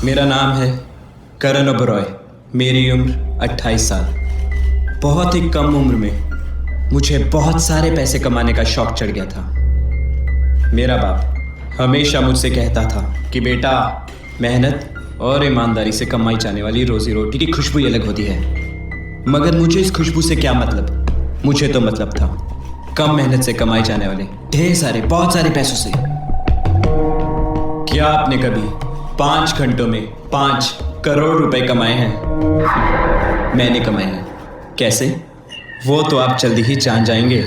मेरा नाम है करण ओबरॉय। मेरी उम्र 28 साल। बहुत ही कम उम्र में मुझे बहुत सारे पैसे कमाने का शौक चढ़ गया था। मेरा बाप हमेशा मुझसे कहता था कि बेटा, मेहनत और ईमानदारी से कमाई जाने वाली रोजी रोटी की खुशबू ही अलग होती है। मगर मुझे इस खुशबू से क्या मतलब? मुझे तो मतलब था कम मेहनत से कमाई जाने वाले ढेर सारे, बहुत सारे पैसों से। क्या आपने कभी 5 घंटों में 5 करोड़ रुपए कमाए हैं? मैंने कमाए हैं। कैसे? वो तो आप जल्दी ही जान जाएंगे।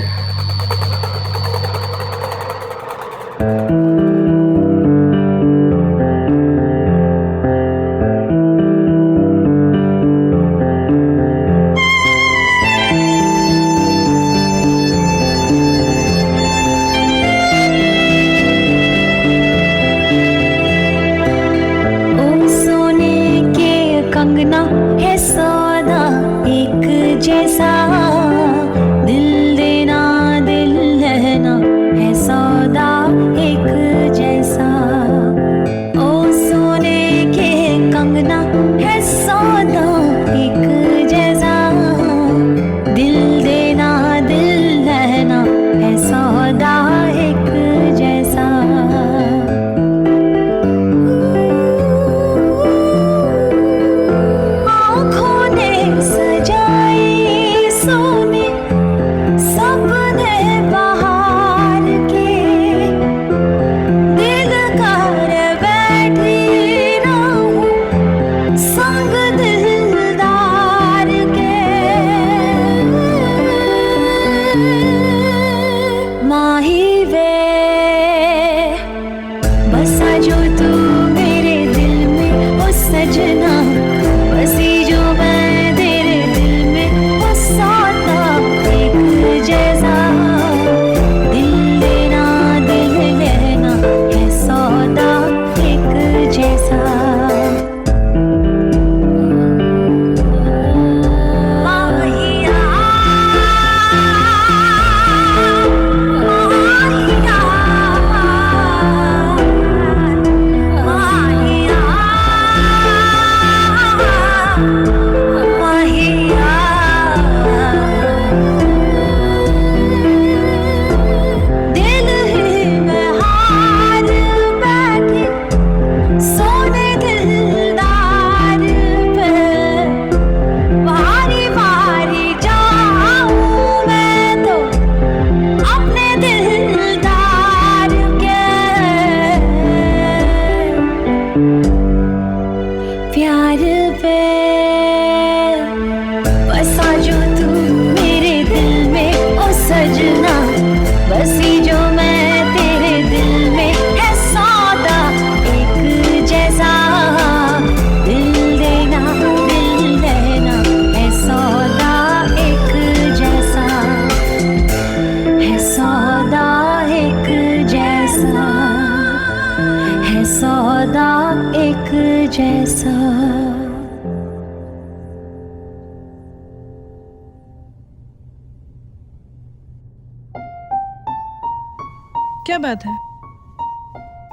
क्या बात है?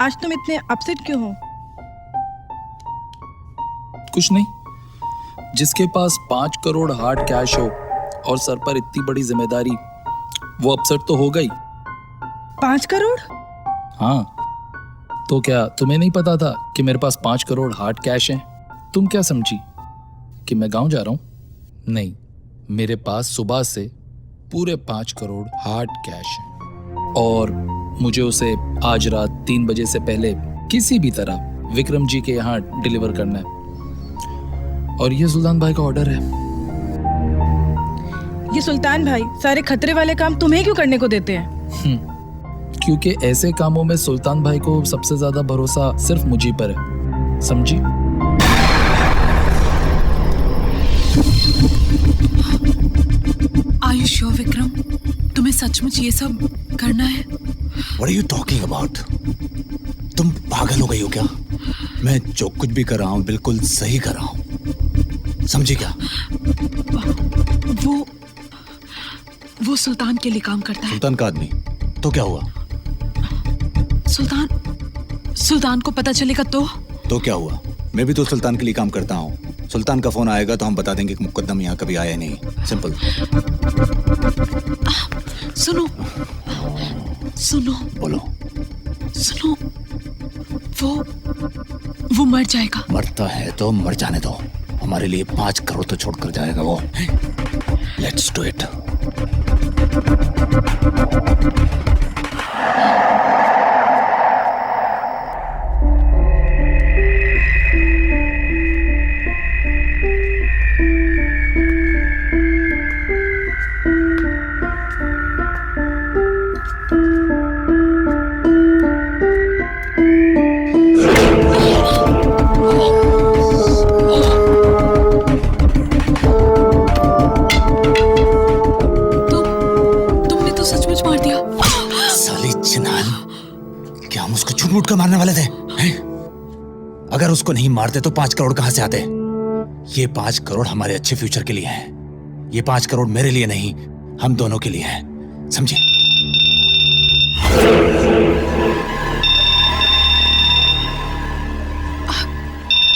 आज तुम इतने अपसेट क्यों हो? कुछ नहीं। जिसके पास 5 करोड़ हार्ड कैश हो और सर पर इतनी बड़ी जिम्मेदारी, वो अपसेट तो होगा ही। 5 करोड़? हाँ, तो क्या तुम्हें नहीं पता था कि मेरे पास 5 करोड़ हार्ड कैश है? तुम क्या समझी कि मैं गांव जा रहा हूँ? नहीं, मेरे पास सुबह से पूरे 5 करोड़ हार्ड कैश है और मुझे उसे आज रात 3 बजे से पहले किसी भी तरह विक्रम जी के यहाँ डिलीवर करना है। और ये सुल्तान भाई का ऑर्डर है। ये सुल्तान भाई सारे खतरे वाले काम तुम्हें क्यों करने को देते हैं? क्योंकि ऐसे कामों में सुल्तान भाई को सबसे ज्यादा भरोसा सिर्फ मुझी पर है, समझी? Are you sure, Vikram? तुम्हें सचमुच ये सब करना है? What are you talking about? तुम पागल हो गई हो क्या? मैं जो कुछ भी कर रहा हूँ बिल्कुल सही कर रहा हूँ, समझी क्या? वो सुल्तान के लिए काम करता है। सुल्तान का आदमी? तो क्या हुआ? सुल्तान को पता चलेगा तो क्या हुआ? मैं भी तो सुल्तान के लिए काम करता हूँ। सुल्तान का फोन आएगा तो हम बता देंगे कि मुकद्दम यहाँ कभी आया नहीं। सिंपल। सुनो बोलो। सुनो, वो मर जाएगा। मरता है तो मर जाने दो, हमारे लिए 5 करोड़ तो छोड़ कर जाएगा वो। Let's do it. तुमने तो सचमुच मार दिया। साली चिनाल, क्या हम उसको झूठ-मूठ कर मारने वाले थे? हैं? अगर उसको नहीं मारते तो 5 करोड़ कहां से आते? ये 5 करोड़ हमारे अच्छे फ्यूचर के लिए हैं। ये 5 करोड़ मेरे लिए नहीं, हम दोनों के लिए हैं। समझे?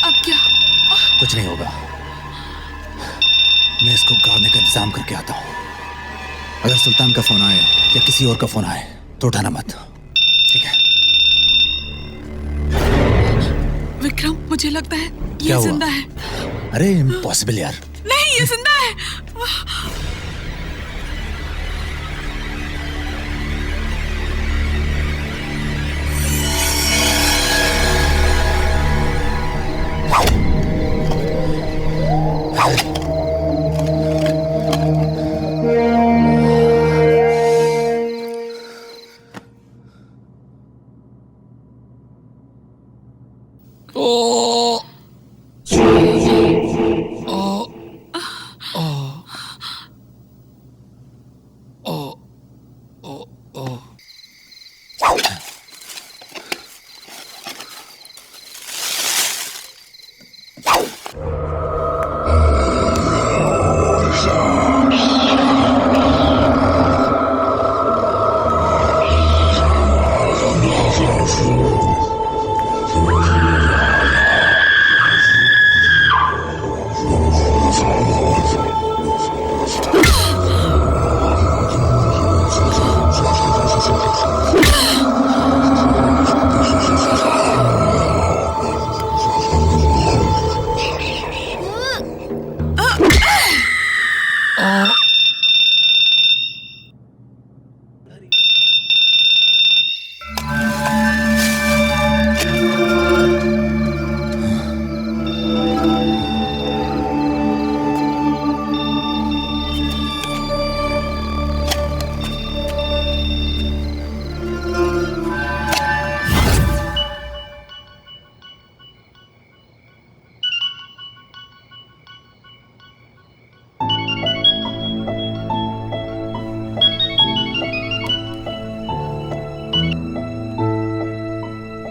अब क्या? कुछ नहीं होगा। मैं इसको गाड़ने का इंतजाम करके आता हूं। अगर सुल्तान का फोन आए या किसी और का फोन आए तो उठाना मत, ठीक है? विक्रम, मुझे लगता है क्या ये हुआ? जिंदा है। अरे इम्पॉसिबल यार। नहीं, ये जिंदा है।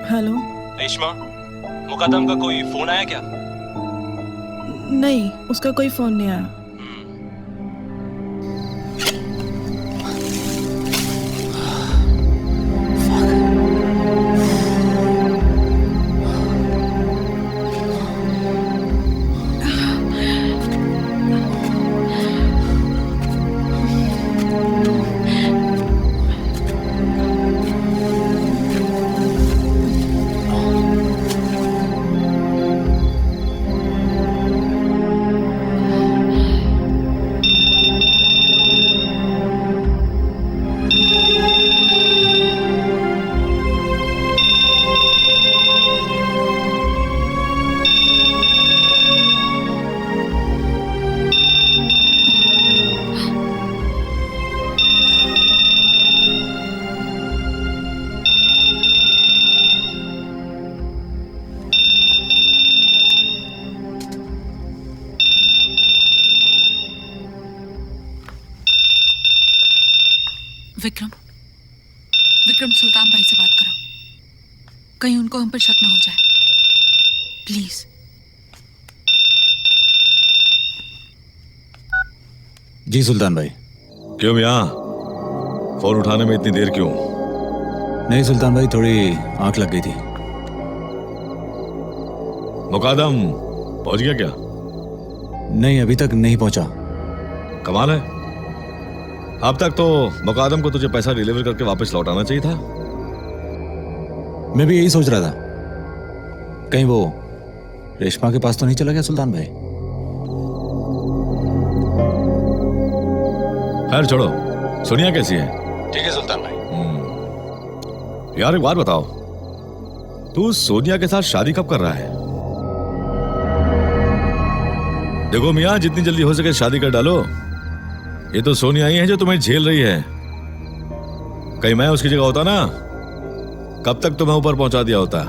हेलो। रेशमा, मुकद्दम का कोई फोन आया क्या? नहीं, उसका कोई फोन नहीं आया। विक्रम, सुल्तान भाई से बात करो, कहीं उनको हम पर शक ना हो जाए, प्लीज। जी सुल्तान भाई। क्यों मियां, फोन उठाने में इतनी देर क्यों? नहीं सुल्तान भाई, थोड़ी आंख लग गई थी। मुकादम पहुंच गया क्या? नहीं, अभी तक नहीं पहुंचा। कमाल है, अब तक तो मुकादम को तुझे पैसा डिलीवर करके वापस लौटाना चाहिए था। मैं भी यही सोच रहा था, कहीं वो रेशमा के पास तो नहीं चला गया सुल्तान भाई? खैर छोड़ो, सोनिया कैसी है? ठीक है सुल्तान भाई। यार एक बात बताओ, तू सोनिया के साथ शादी कब कर रहा है? देखो मियां, जितनी जल्दी हो सके शादी कर डालो। ये तो सोनिया ही है जो तुम्हें झेल रही है। कहीं मैं उसकी जगह होता ना, कब तक तुम्हें ऊपर पहुंचा दिया होता।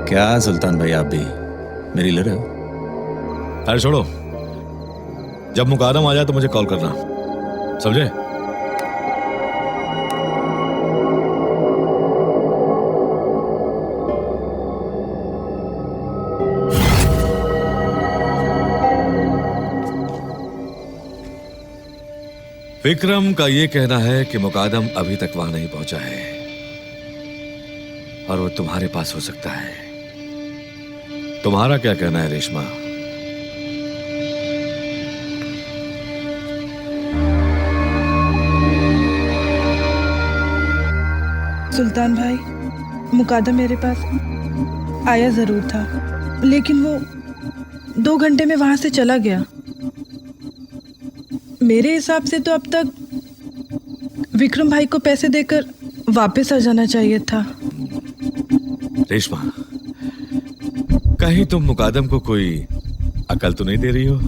क्या सुल्तान भाई, आप भी मेरी लड़ रहे हो? खैर छोड़ो, जब मुकादम आ जाए तो मुझे कॉल करना, समझे? विक्रम का यह कहना है कि मुकादम अभी तक वहां नहीं पहुंचा है और वो तुम्हारे पास हो सकता है। तुम्हारा क्या कहना है रेशमा? सुल्तान भाई, मुकादम मेरे पास आया जरूर था, लेकिन वो 2 घंटे में वहां से चला गया। मेरे हिसाब से तो अब तक विक्रम भाई को पैसे देकर वापस आ जाना चाहिए था। रेशमा, कहीं तुम मुकादम को कोई अकल तो नहीं दे रही हो?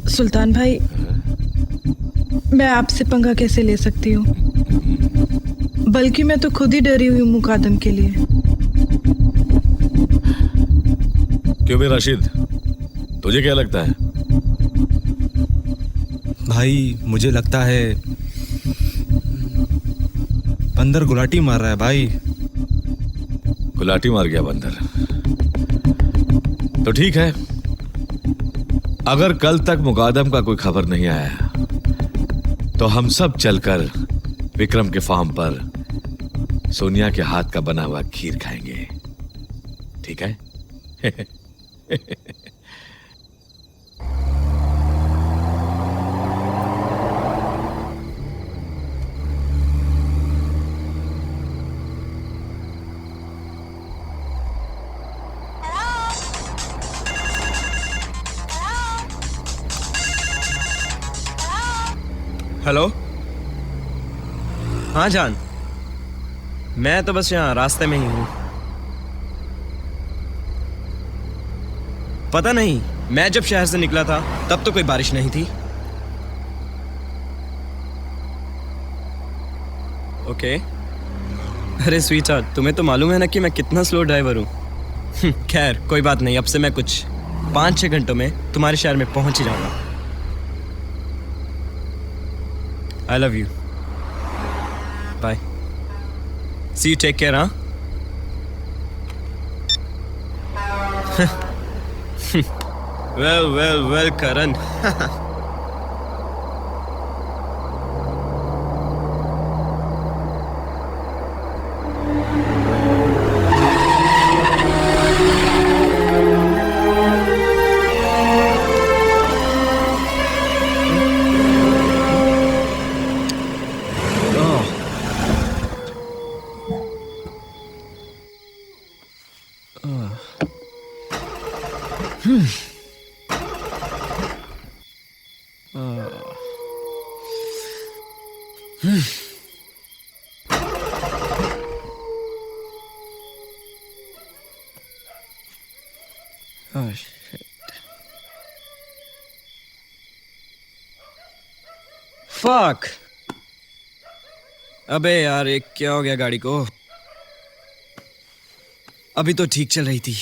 सुल्तान भाई, मैं आपसे पंगा कैसे ले सकती हूँ? बल्कि मैं तो खुद ही डरी हुई हूँ मुकादम के लिए। क्यों बे राशिद, तुझे क्या लगता है? भाई मुझे लगता है बंदर गुलाटी मार रहा है भाई। गुलाटी मार गया बंदर? तो ठीक है, अगर कल तक मुकादम का कोई खबर नहीं आया तो हम सब चलकर विक्रम के फार्म पर सोनिया के हाथ का बना हुआ खीर खाएंगे, ठीक है? हेलो। हाँ जान, मैं तो बस यहाँ रास्ते में ही हूँ। पता नहीं, मैं जब शहर से निकला था तब तो कोई बारिश नहीं थी। ओके। अरे स्वीटहार्ट, तुम्हें तो मालूम है ना कि मैं कितना स्लो ड्राइवर हूँ। खैर कोई बात नहीं, अब से मैं कुछ 5-6 घंटों में तुम्हारे शहर में पहुंच ही जाऊंगा। I love you. Bye. See you. Take care, huh? Well, Karan. Oh shit. Fuck. अबे यार, ये क्या हो गया गाड़ी को? अभी तो ठीक चल रही थी।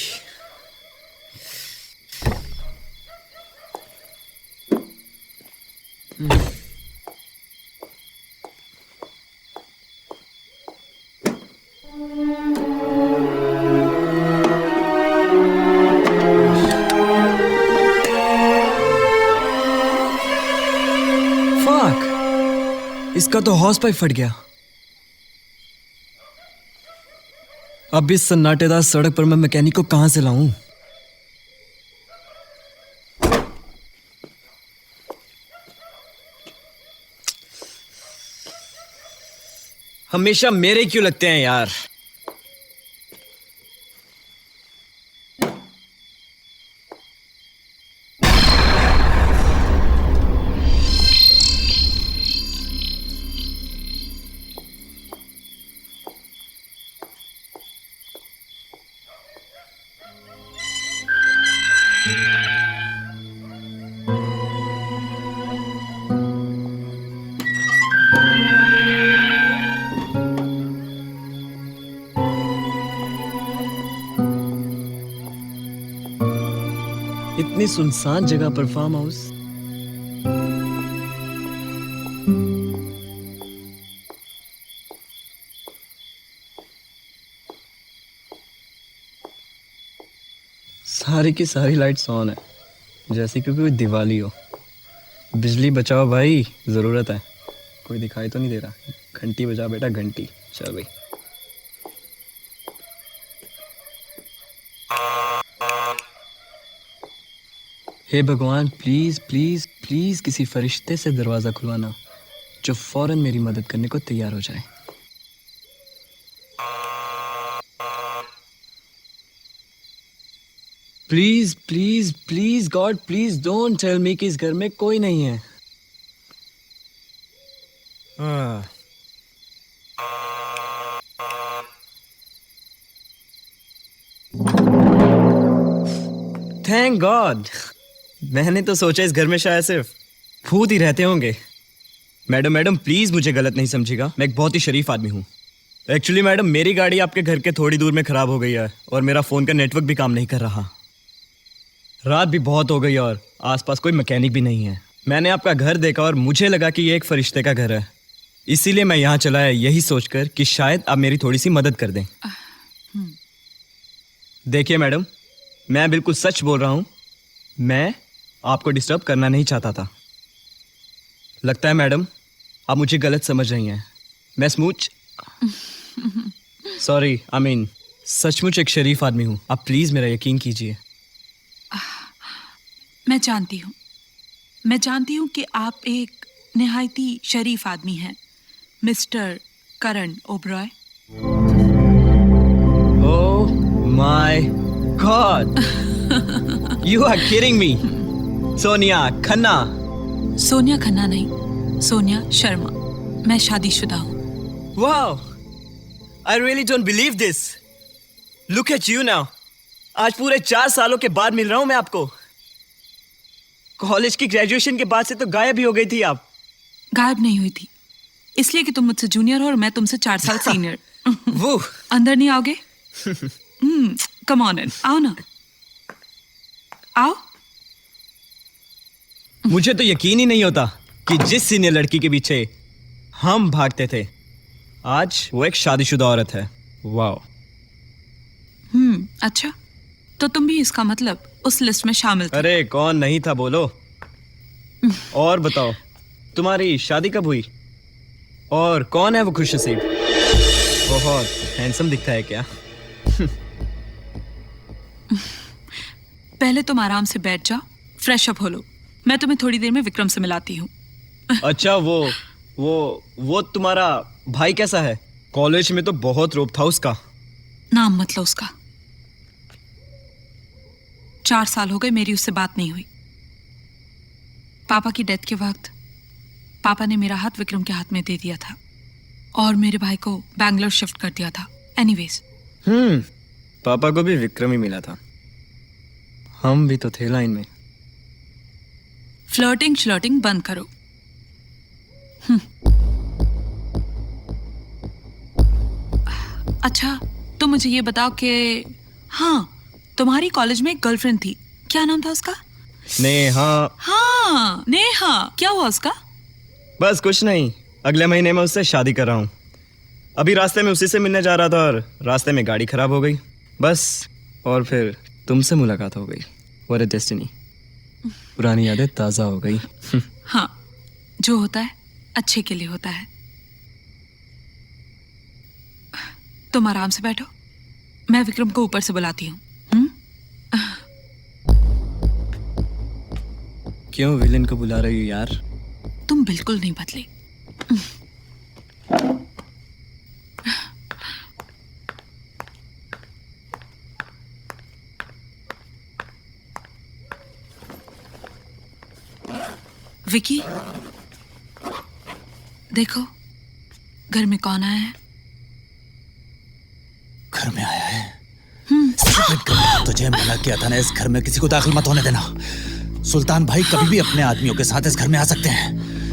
इसका तो हॉर्स पाइप फट गया। अब इस सन्नाटेदार सड़क पर मैं मैकेनिक को कहां से लाऊं? हमेशा मेरे क्यों लगते हैं यार? इतनी सुनसान जगह पर फार्म हाउस। सारी की सारी लाइट्स ऑन है, जैसे कि कोई दिवाली हो। बिजली बचाओ भाई, जरूरत है। कोई दिखाई तो नहीं दे रहा? घंटी बजा बेटा, घंटी। चल भाई। हे भगवान, प्लीज प्लीज प्लीज किसी फरिश्ते से दरवाजा खुलवाना जो फौरन मेरी मदद करने को तैयार हो जाए। Please please please God, please don't tell me कि इस घर में कोई नहीं है। Thank God. मैंने तो सोचा इस घर में शायद सिर्फ भूत ही रहते होंगे। मैडम प्लीज मुझे गलत नहीं समझिएगा, मैं एक बहुत ही शरीफ आदमी हूँ। एक्चुअली मैडम, मेरी गाड़ी आपके घर के थोड़ी दूर में खराब हो गई है और मेरा फोन का नेटवर्क भी काम नहीं कर रहा। रात भी बहुत हो गई और आसपास कोई मैकेनिक भी नहीं है। मैंने आपका घर देखा और मुझे लगा कि ये एक फरिश्ते का घर है, इसीलिए मैं यहाँ चला है, यही सोचकर कि शायद आप मेरी थोड़ी सी मदद कर दें। देखिए मैडम, मैं बिल्कुल सच बोल रहा हूँ। मैं आपको डिस्टर्ब करना नहीं चाहता था। लगता है मैडम आप मुझे गलत समझ रही हैं। मैं सचमुच एक शरीफ आदमी हूँ। आप प्लीज मेरा यकीन कीजिए। मैं जानती हूँ कि आप एक निहायती शरीफ आदमी हैं, mister Karan Oberoi. Oh my God, you are kidding me. Sonia Khanna. Sonia Khanna नहीं, सोनिया शर्मा। मैं शादीशुदा हूँ। Wow, I really don't believe this. Look at you now. आज पूरे 4 सालों के बाद मिल रहा हूँ मैं आपको। कॉलेज की ग्रेजुएशन के बाद से तो गायब ही हो गई थी आप। गायब नहीं हुई थी, इसलिए कि तुम मुझसे जूनियर हो और मैं तुमसे 4 साल सीनियर। वो अंदर नहीं आओगे? कम ऑन इन, आओ ना, आओ। मुझे तो यकीन ही नहीं होता कि जिस सीनियर लड़की के पीछे हम भागते थे, आज वो एक शादीशुदा औरत है। वाओ। अच्छा, तो तुम भी इसका मतलब उस लिस्ट में शामिल थे। अरे कौन नहीं था बोलो। और बताओ, तुम्हारी शादी कब हुई? और कौन है वो खुशनसीब? बहुत हैंडसम दिखता है क्या? पहले तुम आराम से बैठ जाओ, फ्रेश अप हो लो। मैं तुम्हें थोड़ी देर में विक्रम से मिलाती हूँ। अच्छा, वो तुम्हारा भाई कैसा है? कॉलेज में तो बहुत रोब था उसका। नाम मत लो उसका। 4 साल हो गए मेरी उससे बात नहीं हुई। पापा की डेथ के वक्त पापा ने मेरा हाथ विक्रम के हाथ में दे दिया था और मेरे भाई को बैंगलोर शिफ्ट कर दिया था। एनीवेज, पापा को भी विक्रम ही मिला था। हम भी तो थे लाइन में। फ्लर्टिंग बंद करो। अच्छा, तो मुझे ये बताओ कि हाँ, तुम्हारी कॉलेज में एक गर्लफ्रेंड थी, क्या नाम था उसका? नेहा। हाँ, नेहा। क्या हुआ उसका? बस कुछ नहीं, अगले महीने में उससे शादी कर रहा हूँ। अभी रास्ते में उसी से मिलने जा रहा था और रास्ते में गाड़ी खराब हो गई। बस, और फिर तुमसे मुलाकात हो गई। What a destiny. पुरानी यादें ताज़ा हो गई। हाँ, जो होता है अच्छे के लिए होता है। तुम आराम से बैठो, मैं विक्रम को ऊपर से बुलाती हूँ। क्यों विलेन को बुला रही हो यार? तुम बिल्कुल नहीं बदले। विकी, देखो घर में कौन आया है। घर में आया है? तुझे मना किया था ना, इस घर में किसी को दाखिल मत होने देना। सुल्तान भाई कभी भी अपने आदमियों के साथ इस घर में आ सकते हैं,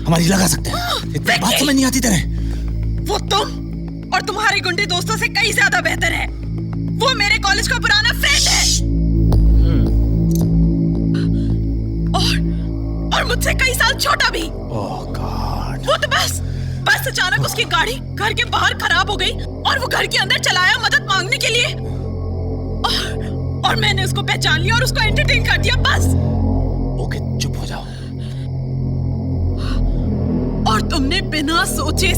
हमारी लगा सकते हैं। इतनी बात समझ नहीं आती तेरे? वो तुम और तुम्हारे गुंडे दोस्तों से कहीं ज्यादा बेहतर है। वो मेरे कॉलेज का पुराना फ्रेंड है और मुझसे कई साल छोटा भी। ओह गॉड। वो तो बस अचानक उसकी गाड़ी घर के बाहर खराब हो गई और वो घर के अंदर चलाया मदद मांगने के लिए, और मैंने उसको पहचान लिया और उसको एंटरटेन कर दिया बस। ओके चुप हो जाओ। और तुमने बिना सोचे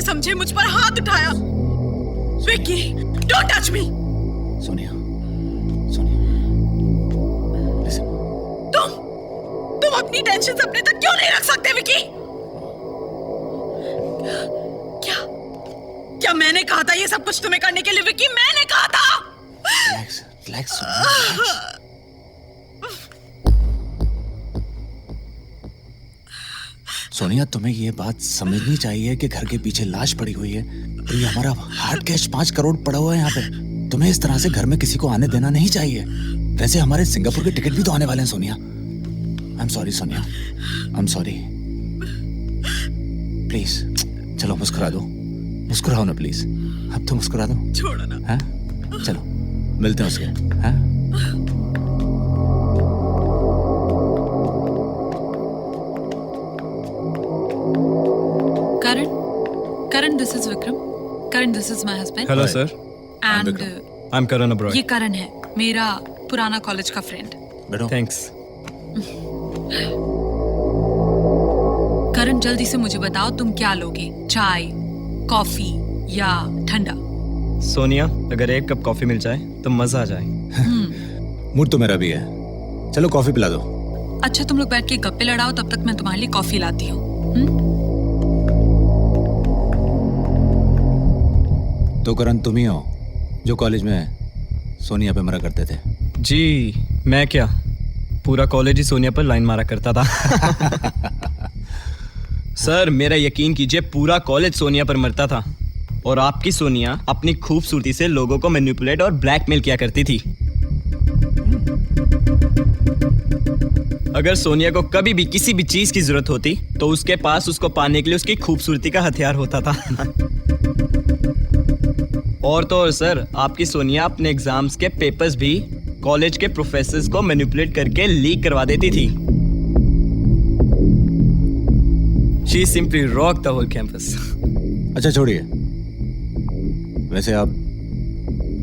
समझे मुझ पर हाथ उठाया। Vicky, don't touch me. Sonia, तुम अपनी टेंशन अपने तक क्यों नहीं रख सकते विकी? क्या मैंने कहा था ये सब कुछ तुम्हें करने के लिए विकी? मैंने कहा था। रिलैक्स। सोनिया, तुम्हें ये बात समझनी चाहिए कि घर के पीछे लाश पड़ी हुई है और ये हमारा हार्ड कैश 5 करोड़ पड़ा हुआ है यहाँ पे। तुम्हें इस तरह से घर में किसी को आने देना नहीं चाहिए। वैसे हमारे सिंगापुर के टिकट भी तो आने वाले हैं Sonia. I am sorry Sonia, I am sorry. Please चलो मुस्कुरा दो, मुस्कुराओ ना प्लीज। अब तो मुस्कुरा दो। छोड़ो ना। हाँ चलो मिलते हैं उसके। हाँ Karan, this is Vikram. Karan, this is my husband. Hello sir, And I am Karan Oberoi. ये करण है, मेरा पुराना कॉलेज का फ्रेंड। बैठो। थैंक्स। करण, जल्दी से मुझे बताओ तुम क्या लोगे, चाय, कॉफी या ठंडा? सोनिया, अगर एक कप कॉफी मिल जाए तो मजा आ जाए। मूड तो मेरा भी है, चलो कॉफी पिला दो। अच्छा, तुम लोग बैठ के गप्पे लड़ाओ, तब तक मैं तुम्हारे लिए कॉफी लाती हूँ। तो करण, तुम ही हो जो कॉलेज में सोनिया पे मरा करते थे? जी, मैं क्या, पूरा कॉलेज ही सोनिया पर लाइन मारा करता था। सर, मेरा यकीन कीजिए, पूरा कॉलेज सोनिया पर मरता था और आपकी सोनिया अपनी खूबसूरती से लोगों को मैनिपुलेट और ब्लैकमेल किया करती थी। अगर सोनिया को कभी भी किसी भी चीज की जरूरत होती तो उसके पास उसको पाने के लिए उसकी खूबसूरती का हथियार होता था। और तो और सर, आपकी सोनिया अपने एग्जाम्स के पेपर्स भी कॉलेज के प्रोफेसर्स को मैनिपुलेट करके लीक करवा देती थी। She simply rocked the whole campus. अच्छा छोड़िए, वैसे आप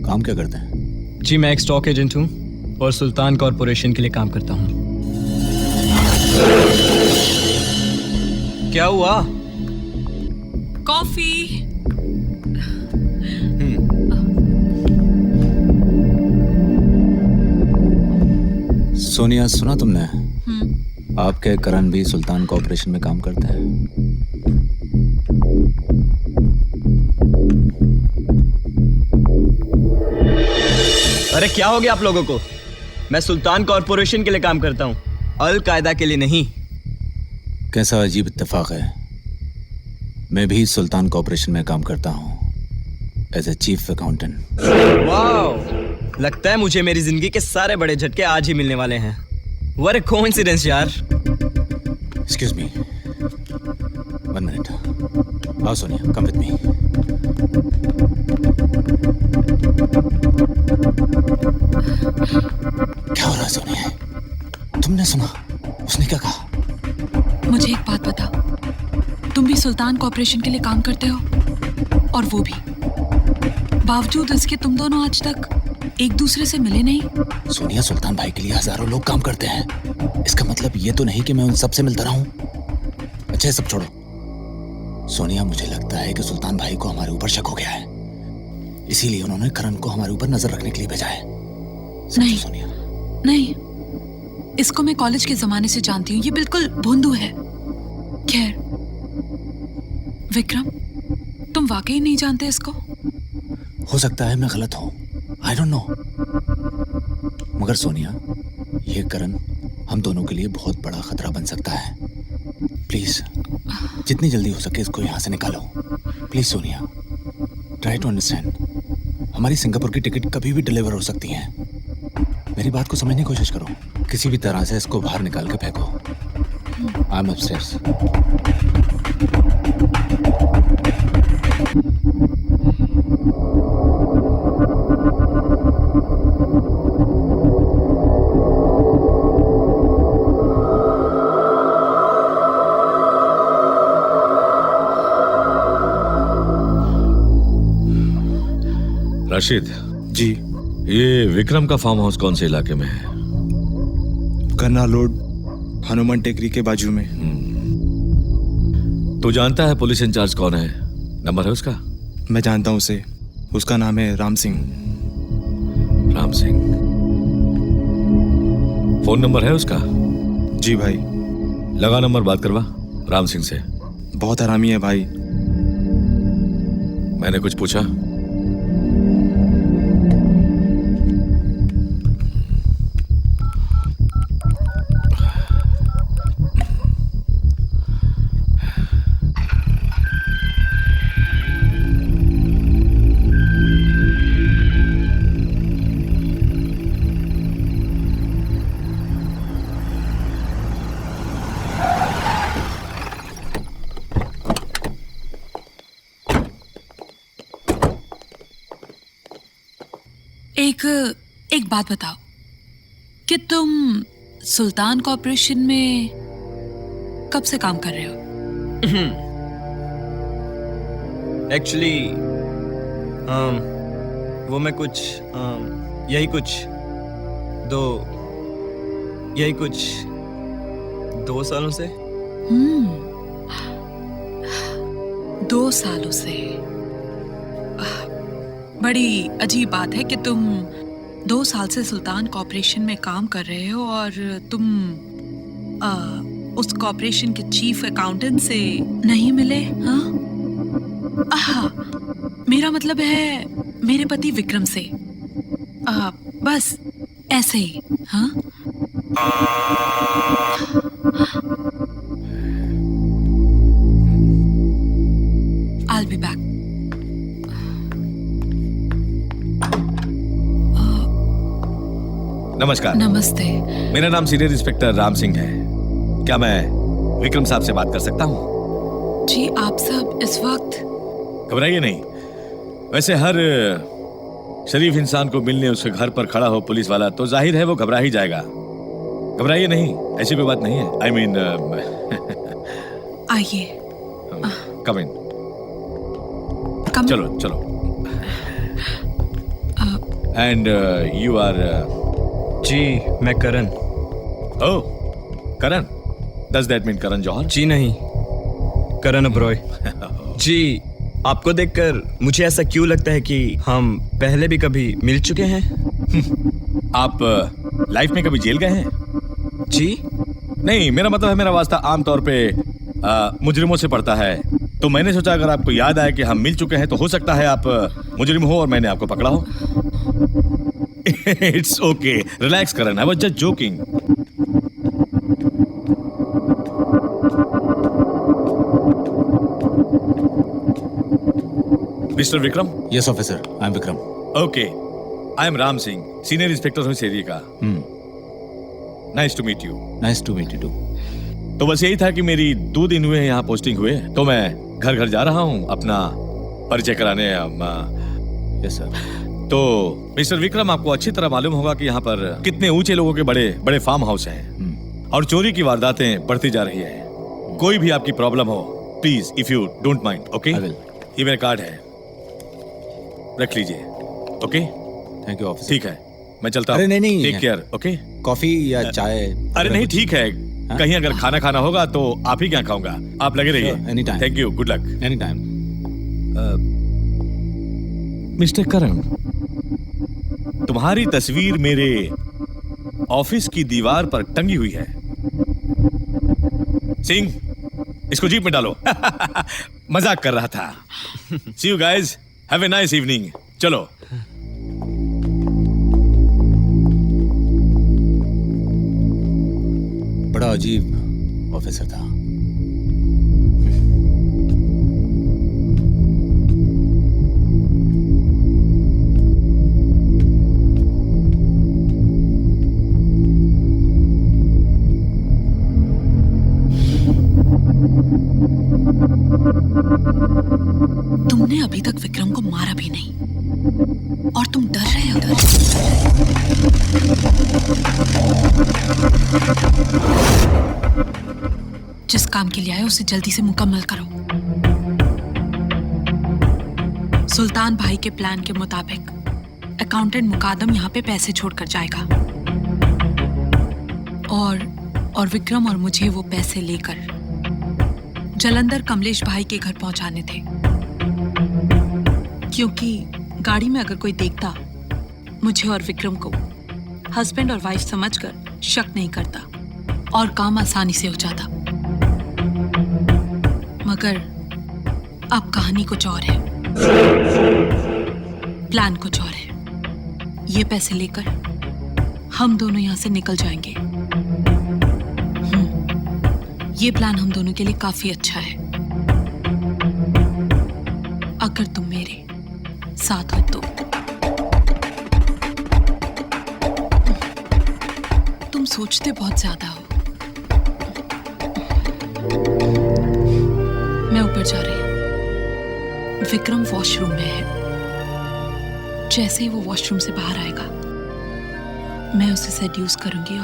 काम क्या करते हैं? जी, मैं एक स्टॉक एजेंट हूँ और सुल्तान कॉरपोरेशन के लिए काम करता हूँ। क्या हुआ? कॉफी। सोनिया, सुना तुमने? आपके करण भी सुल्तान कॉर्पोरेशन में काम करते हैं। अरे क्या हो गया आप लोगों को? मैं सुल्तान कॉरपोरेशन के लिए काम करता हूँ, अल कायदा के लिए नहीं। कैसा अजीब इत्तेफाक है, मैं भी सुल्तान कॉर्पोरेशन में काम करता हूँ एज ए चीफ अकाउंटेंट। वाह, लगता है मुझे मेरी जिंदगी के सारे बड़े झटके आज ही मिलने वाले हैं। What a coincidence यार। Excuse me, 1 minute। आओ सोनिया, come with me। क्या हो रहा है सोनिया? तुमने सुना उसने क्या कहा? मुझे एक बात बता, तुम भी सुल्तान कॉर्पोरेशन के लिए काम करते हो? और वो भी बावजूद इसके तुम दोनों आज तक एक दूसरे से मिले नहीं? सोनिया, सुल्तान भाई के लिए हजारों लोग काम करते हैं। इसका मतलब ये तो नहीं कि मैं उन सबसे मिलता रहूं। अच्छा, ये सब छोड़ो। सोनिया, मुझे लगता है कि सुल्तान भाई को हमारे ऊपर शक हो गया है, इसीलिए उन्होंने करण को हमारे ऊपर नजर रखने के लिए भेजा है। नहीं सोनिया, नहीं, इसको मैं कॉलेज के जमाने से जानती हूँ। ये बिल्कुल भोंदू है। खैर, विक्रम, तुम वाकई नहीं जानते इसको? हो सकता है मैं गलत हूं, आई डोंट नो। मगर सोनिया, ये करण हम दोनों के लिए बहुत बड़ा खतरा बन सकता है। प्लीज, जितनी जल्दी हो सके इसको यहाँ से निकालो। Please Sonia, try to understand. हमारी सिंगापुर की टिकट कभी भी डिलीवर हो सकती है। मेरी बात को समझने की कोशिश करो। किसी भी तरह से इसको बाहर निकाल के फेंको। I am upstairs. Rashid ji. ये विक्रम का फार्म हाउस कौन से इलाके में है? करना रोड, हनुमान टेकरी के बाजू में। तू जानता है पुलिस इंचार्ज कौन है? नंबर है उसका? मैं जानता हूँ उसे। उसका नाम है राम सिंह। राम सिंह? फोन नंबर है उसका? जी भाई। लगा नंबर, बात करवा राम सिंह से। बहुत हरामी है भाई। मैंने कुछ पूछा? एक बात बताओ कि तुम सुल्तान कॉर्पोरेशन में कब से काम कर रहे हो? एक्चुअली वो मैं कुछ यही कुछ 2 सालों से। 2 सालों से? बड़ी अजीब बात है कि तुम 2 साल से सुल्तान कॉर्पोरेशन में काम कर रहे हो और तुम उस कॉर्पोरेशन के चीफ अकाउंटेंट से नहीं मिले। हाँ, मेरा मतलब है मेरे पति विक्रम से। बस ऐसे ही। हाँ, I'll be back. नमस्कार। नमस्ते। मेरा नाम सीनियर इंस्पेक्टर राम सिंह है। क्या मैं विक्रम साहब से बात कर सकता हूँ? जी, आप सब इस वक्त? घबराइए नहीं। वैसे हर शरीफ इंसान को मिलने उसके घर पर खड़ा हो पुलिस वाला तो जाहिर है वो घबरा ही जाएगा। घबराइए नहीं, ऐसी कोई बात नहीं है। आई मीन आइए। कम इन। चलो चलो। And you are? जी, मैं Karan. Oh, Karan. Does that mean Karan Johar? जी नहीं, करण ओबरॉय। जी, आपको देखकर मुझे ऐसा क्यों लगता है कि हम पहले भी कभी मिल चुके हैं? आप लाइफ में कभी जेल गए हैं? जी नहीं, मेरा मतलब है मेरा वास्ता आमतौर पे मुजरिमों से पड़ता है, तो मैंने सोचा अगर आपको याद आए कि हम मिल चुके हैं तो हो सकता है आप मुजरिम हो और मैंने आपको पकड़ा हो। It's okay, relax Karan, I was just joking. Mister Vikram? Yes officer, I am Vikram. Okay, I am Ram Singh, senior inspector हूँ इस एरिया का। Nice to meet you. Nice to meet you too. तो बस यही था कि मेरी 2 दिन हुए हैं यहाँ पोस्टिंग हुए, तो मैं घर घर जा रहा हूँ अपना परिचय कराने। Yes sir. तो मिस्टर विक्रम, आपको अच्छी तरह मालूम होगा कि यहाँ पर कितने ऊंचे लोगों के बड़े बड़े फार्म हाउस हैं और चोरी की वारदातें बढ़ती जा रही है। कोई भी आपकी प्रॉब्लम हो, please if you don't mind, okay? ये मेरा कार्ड है, रख लीजिए। Okay, thank you officer. ठीक है, मैं चलता हूँ। अरे नहीं, टेक केयर। ओके। कॉफी या चाय? अरे नहीं, ठीक है। कहीं अगर खाना खाना होगा तो आप ही क्या खाऊंगा, आप लगे रहिए। Sure, anytime. Thank you, good luck. Anytime. Mister Karan, तुम्हारी तस्वीर मेरे ऑफिस की दीवार पर टंगी हुई है। सिंह, इसको जीप में डालो। मजाक कर रहा था। See you guys, have a nice evening. चलो। बड़ा अजीब ऑफिसर था। तुमने अभी तक विक्रम को मारा भी नहीं और तुम डर रहे हो। जिस काम के लिए आए उसे जल्दी से मुकम्मल करो। सुल्तान भाई के प्लान के मुताबिक अकाउंटेंट मुकादम यहाँ पे पैसे छोड़कर जाएगा और विक्रम और मुझे वो पैसे लेकर जलंधर कमलेश भाई के घर पहुंचाने थे, क्योंकि गाड़ी में अगर कोई देखता मुझे और विक्रम को हस्बैंड और वाइफ समझकर शक नहीं करता और काम आसानी से हो जाता। मगर अब कहानी कुछ और है, प्लान कुछ और है। ये पैसे लेकर हम दोनों यहां से निकल जाएंगे। ये प्लान हम दोनों के लिए काफी अच्छा है। अगर तुम मेरे साथ हो तो। तुम सोचते बहुत ज्यादा हो। मैं ऊपर जा रही हूं। विक्रम वॉशरूम में है। जैसे ही वो वॉशरूम से बाहर आएगा मैं उसे सेड्यूस करूंगी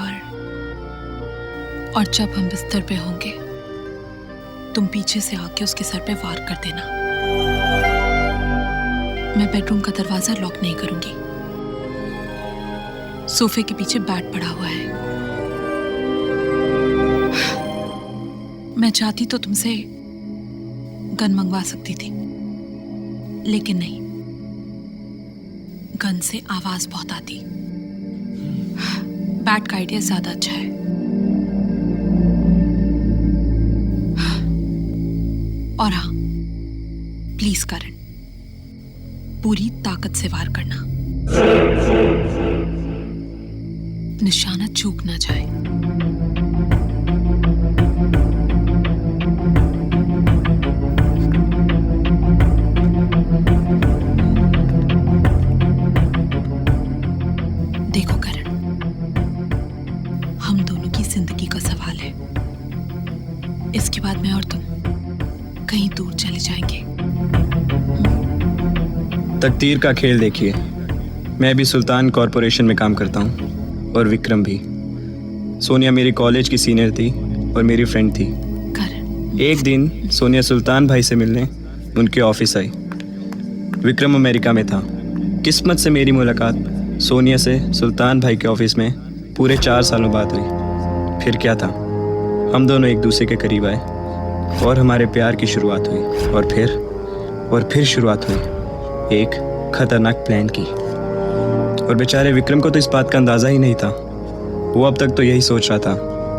और जब हम बिस्तर पे होंगे तुम पीछे से आके उसके सर पे वार कर देना। मैं बेडरूम का दरवाजा लॉक नहीं करूंगी। सोफे के पीछे बैट पड़ा हुआ है। मैं चाहती तो तुमसे गन मंगवा सकती थी, लेकिन नहीं, गन से आवाज बहुत आती। बैट का आइडिया ज्यादा अच्छा है। और हाँ, प्लीज करण, पूरी ताकत से वार करना, निशाना चूक ना जाए। देखो करण, हम दोनों की जिंदगी का सवाल है। इसके बाद मैं और तुम कहीं दूर चले जाएंगे। तकदीर का खेल देखिए, मैं भी सुल्तान कॉरपोरेशन में काम करता हूँ और विक्रम भी। सोनिया मेरी कॉलेज की सीनियर थी और मेरी फ्रेंड थी। एक दिन सोनिया सुल्तान भाई से मिलने उनके ऑफिस आई। विक्रम अमेरिका में था। किस्मत से मेरी मुलाकात सोनिया से सुल्तान भाई के ऑफिस में पूरे 4 सालों बाद हुई। फिर क्या था, हम दोनों एक दूसरे के करीब आए और हमारे प्यार की शुरुआत हुई और फिर शुरुआत हुई एक खतरनाक प्लान की। और बेचारे विक्रम को तो इस बात का अंदाज़ा ही नहीं था। वो अब तक तो यही सोच रहा था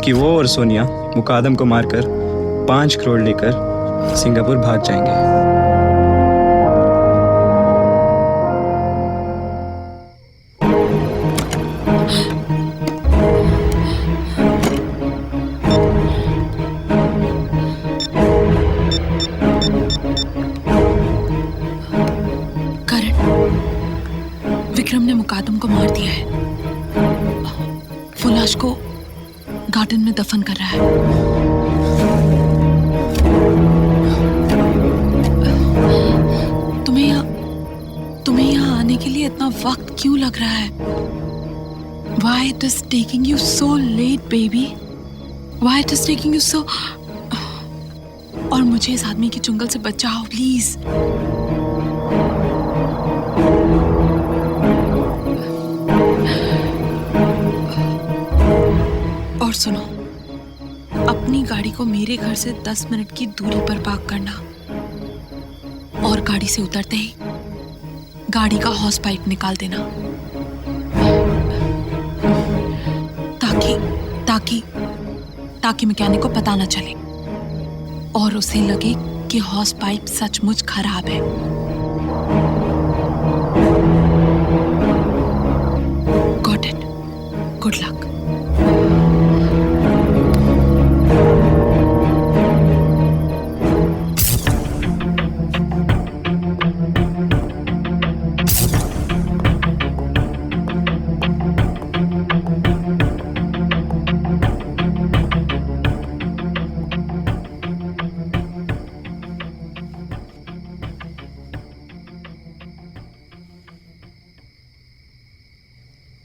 कि वो और सोनिया मुकादम को मारकर 5 करोड़ लेकर सिंगापुर भाग जाएंगे। विक्रम ने मुकादम को मार दिया है। वो लाश को गार्डन में दफन कर रहा है। तुम्हें यहाँ आने के लिए इतना वक्त क्यों लग रहा है? Why it is taking you so late, baby? Why it is taking you so? और मुझे इस आदमी की चुंगल से बचाओ प्लीज। सुनो, अपनी गाड़ी को मेरे घर से 10 मिनट की दूरी पर पार्क करना और गाड़ी से उतरते ही गाड़ी का हॉस पाइप निकाल देना, ताकि मैकेनिक को पता न चले और उसे लगे कि हॉस पाइप सचमुच खराब है। Got it. Good luck.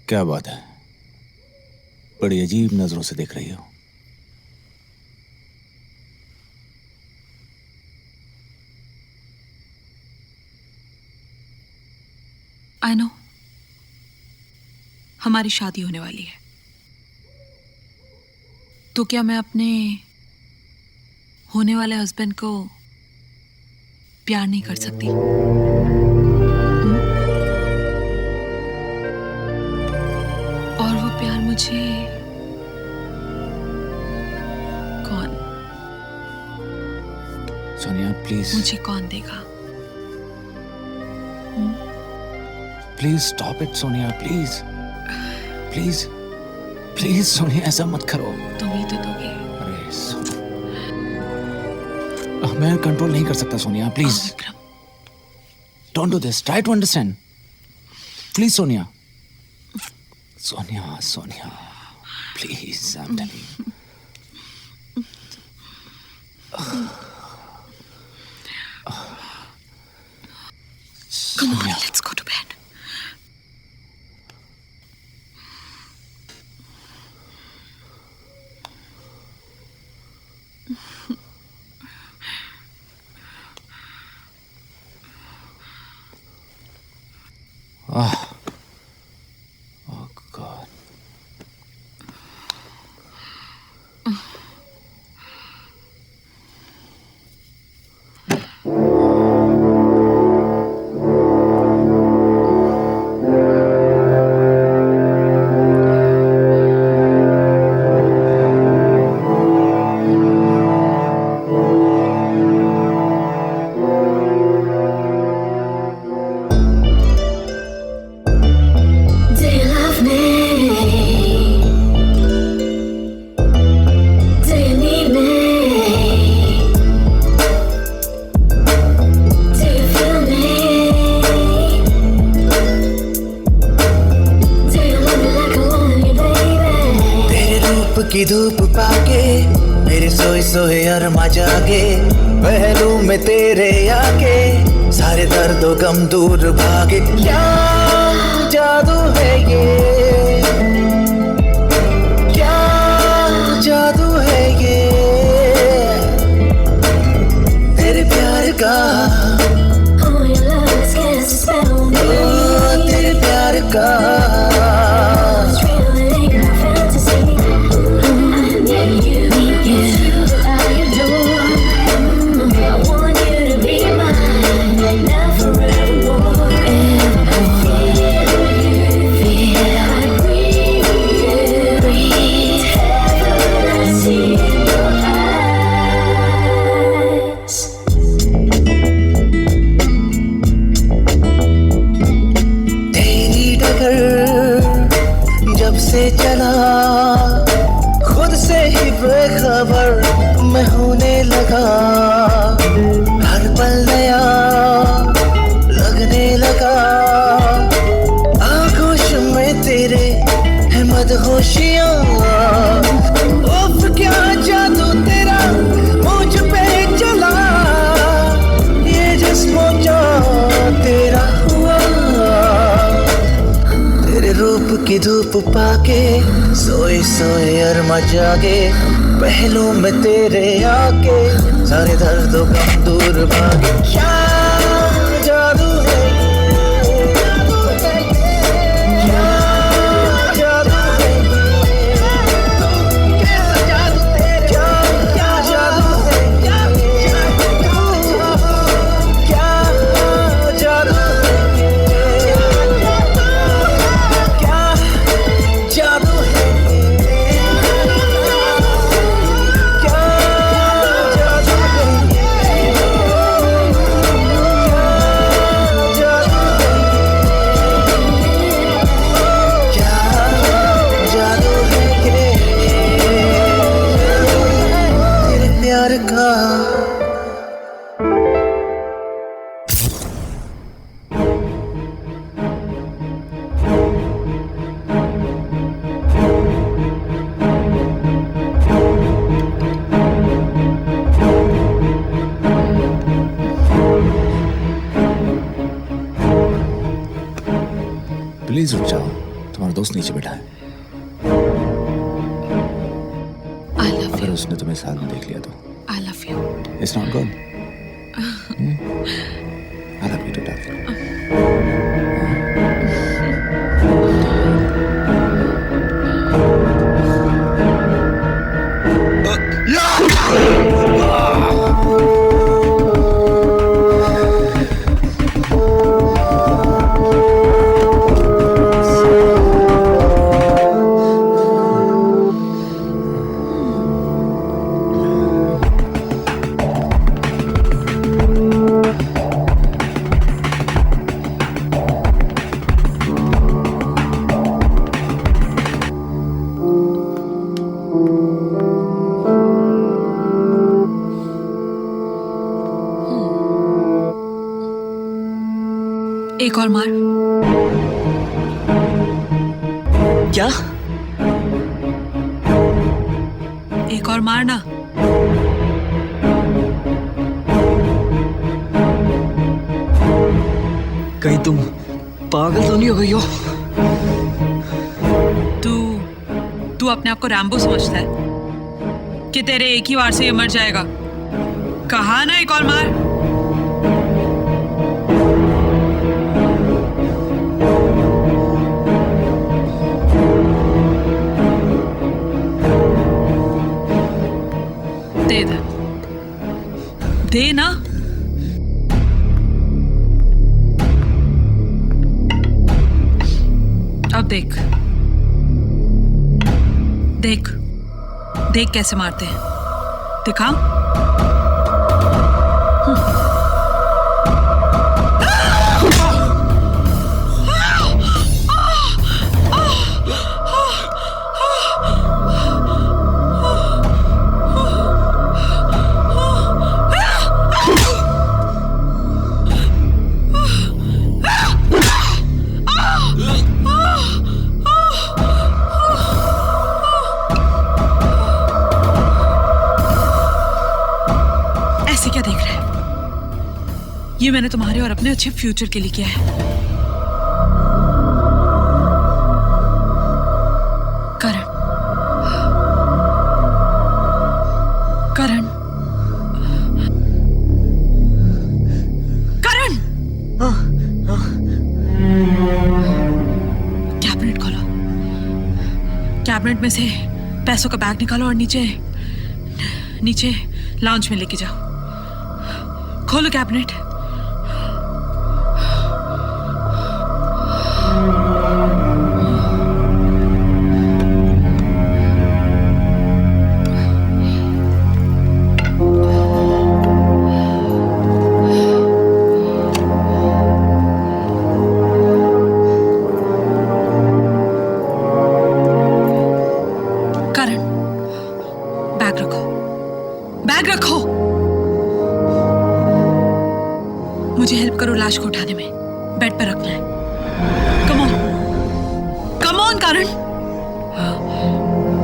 क्या बात है, बड़ी अजीब नजरों से देख रही हो। आई नो, हमारी शादी होने वाली है, तो क्या मैं अपने होने वाले हस्बैंड को प्यार नहीं कर सकती? और वो प्यार मुझे कौन, सोनिया प्लीज, मुझे कौन देगा? Please stop it Sonia, please please please Sonia, ऐसा मत करो। तुम ही तो दोगे। अरे मैं कंट्रोल नहीं कर सकता Sonia, please Vikram, don't do this, try to understand please Sonia. Sonia Sonia please, I am telling you. Come on, let's go to bed. Oh God. की धूप पाके मेरे सोए सोए अरमा जागे, पहलू में तेरे आके सारे दर्दों गम दूर भागे। क्या जादू है ये, क्या जादू है ये तेरे प्यार का, तेरे प्यार का। चला खुद से ही बेखबर मैं होने लगा, हर पल नया लगने लगा। आगोश में तेरे है मदहोशियाँ, उफ क्या जादू तेरा मुझ पे चला, ये जिस्मों जा तेरा हुआ। तेरे रूप की धूप पाके सोए सोए अरमा जागे, पहलू में तेरे आके सारे दर्दों गम दूर भागे। क्या जादू है ये, क्या जादू है ये, प्लीज रुक जाओ, तुम्हारा दोस्त नीचे बैठा है। आई लव अगर यू, उसने तुम्हें साथ में देख लिया तो I love you. It's not good. I love you too darling. एक और मार। क्या? एक और मारना। कहीं तुम पागल तो नहीं हो गई हो? तू अपने आप को रैम्बो समझता है कि तेरे एक ही वार से ये मर जाएगा? कहा ना एक और मार। दे दे, दे ना। अब देख देख देख कैसे मारते हैं, दिखा। ऐसे क्या देख रहे हैं? ये मैंने तुम्हारे और अपने अच्छे फ्यूचर के लिए किया है। करण, करण, करण, कैबिनेट खोलो। कैबिनेट में से पैसों का बैग निकालो और नीचे नीचे लाउंज में लेके जाओ। खोलो कैबिनेट। करण, बैग रखो, बैग रखो। मुझे हेल्प करो लाश को उठाने में, बेड पर रखना है। Come on, come on Karan,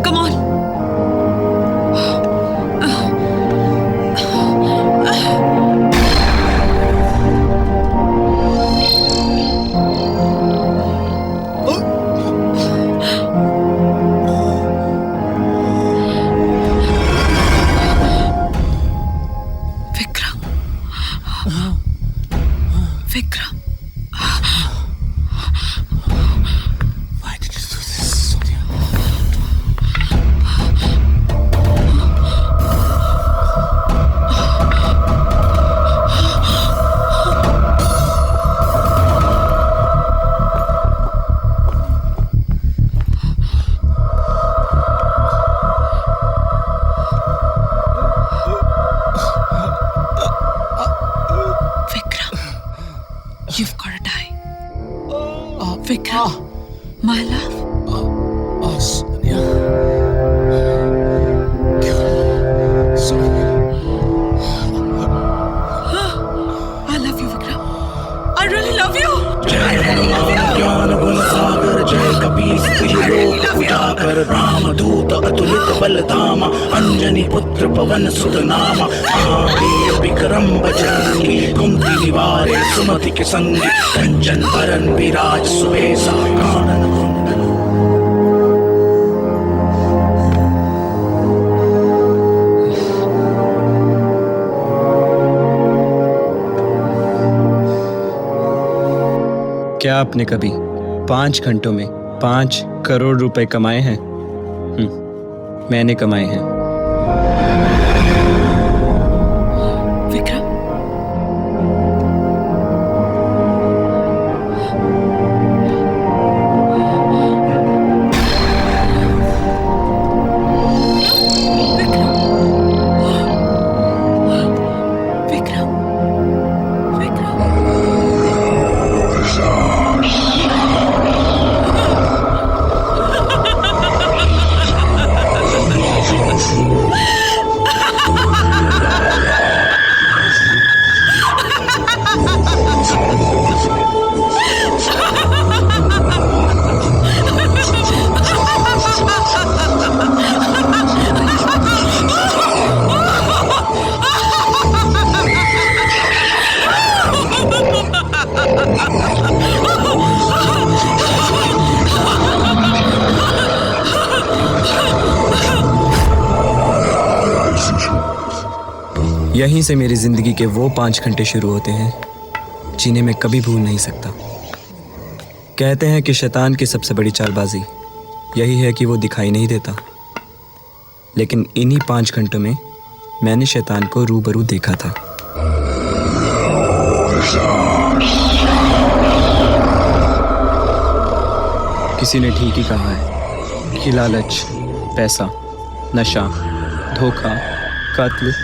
come on. Vikram, Vikram, Why did you do this, Sonia? वर रामदूत अतुलित बलधामा अंजनी पुत्र पवन सुत नामा महावीर विक्रम बजरंगी कुंती निवारे सुमति के संगी कंचन बरन विराज सुबेसा कानन कुंडल। क्या आपने कभी 5 घंटों में 5 करोड़ रुपए कमाए हैं? मैंने कमाए हैं। विक्रम, विक्रम, विक्रम, यहीं से मेरी जिंदगी के वो 5 घंटे शुरू होते हैं जिन्हें मैं कभी भूल नहीं सकता। कहते हैं कि शैतान की सबसे बड़ी चालबाजी यही है कि वो दिखाई नहीं देता, लेकिन इन्हीं 5 घंटों में मैंने शैतान को रूबरू देखा था। किसी ने ठीक ही कहा है कि लालच, पैसा, नशा, धोखा, कत्ल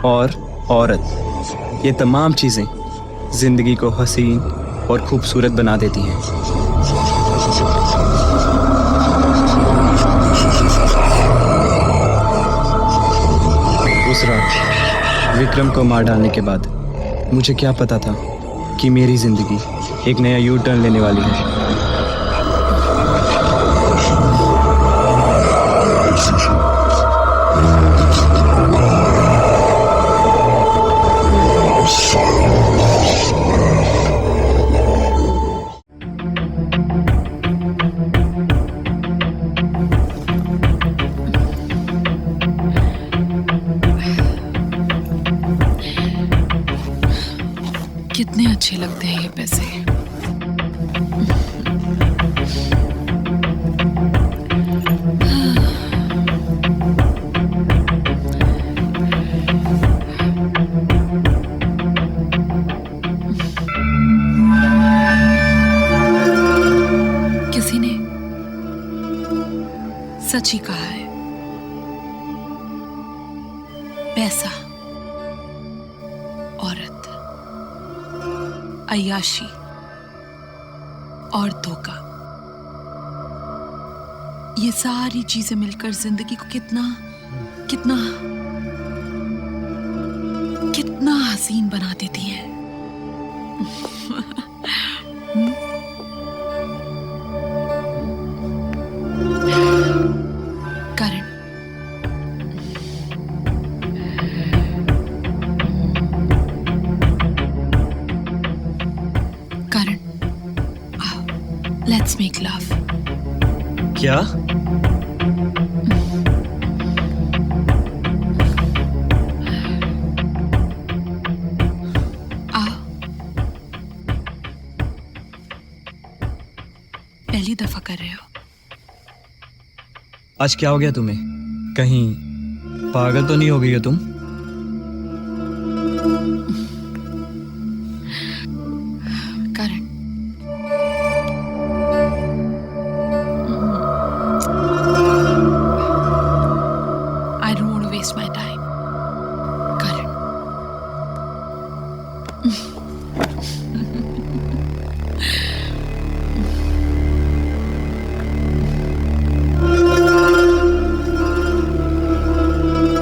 और औरत, ये तमाम चीज़ें ज़िंदगी को हसीन और खूबसूरत बना देती हैं। उस रात विक्रम को मार डालने के बाद मुझे क्या पता था कि मेरी ज़िंदगी एक नया यू टर्न लेने वाली है। कितने अच्छे लगते हैं ये पैसे। किसी ने सच ही कहा है, पैसा, औरत, अय्याशी और धोखा, ये सारी चीजें मिलकर जिंदगी को कितना कितना कितना हसीन बना देती हैं। करण, Let's make love. क्या? आओ। पहली दफा कर रहे हो? आज क्या हो गया तुम्हें? कहीं पागल तो नहीं हो गई हो तुम? करण, I don't want to waste my time. Karan.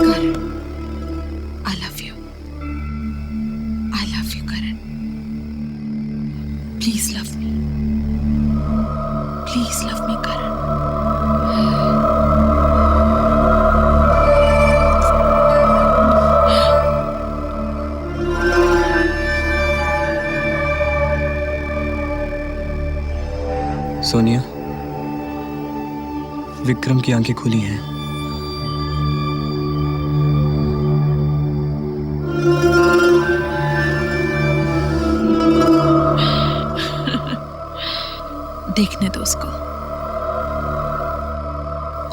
Karan, I love you. Vikram की आंखें खुली हैं। देखने दो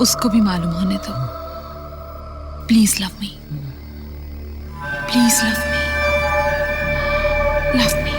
उसको भी मालूम होने दो। Please love me, please love me, love me.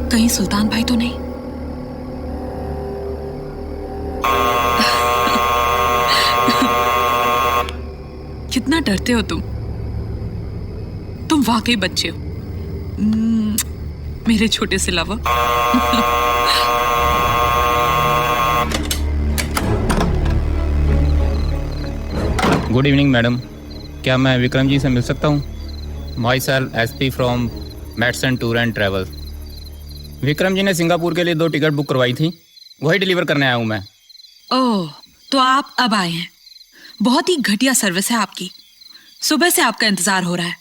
कहीं सुल्तान भाई तो नहीं? कितना डरते हो तुम वाकई बच्चे हो मेरे छोटे से लवर। गुड इवनिंग मैडम, क्या मैं विक्रम जी से मिल सकता हूँ? Myself SP from Madson tour and travel. Vikram ji ने सिंगापुर के लिए 2 टिकट बुक करवाई थी, वही डिलीवर करने आया हूँ मैं। ओह, तो आप अब आए हैं। बहुत ही घटिया सर्विस है आपकी। सुबह से आपका इंतजार हो रहा है।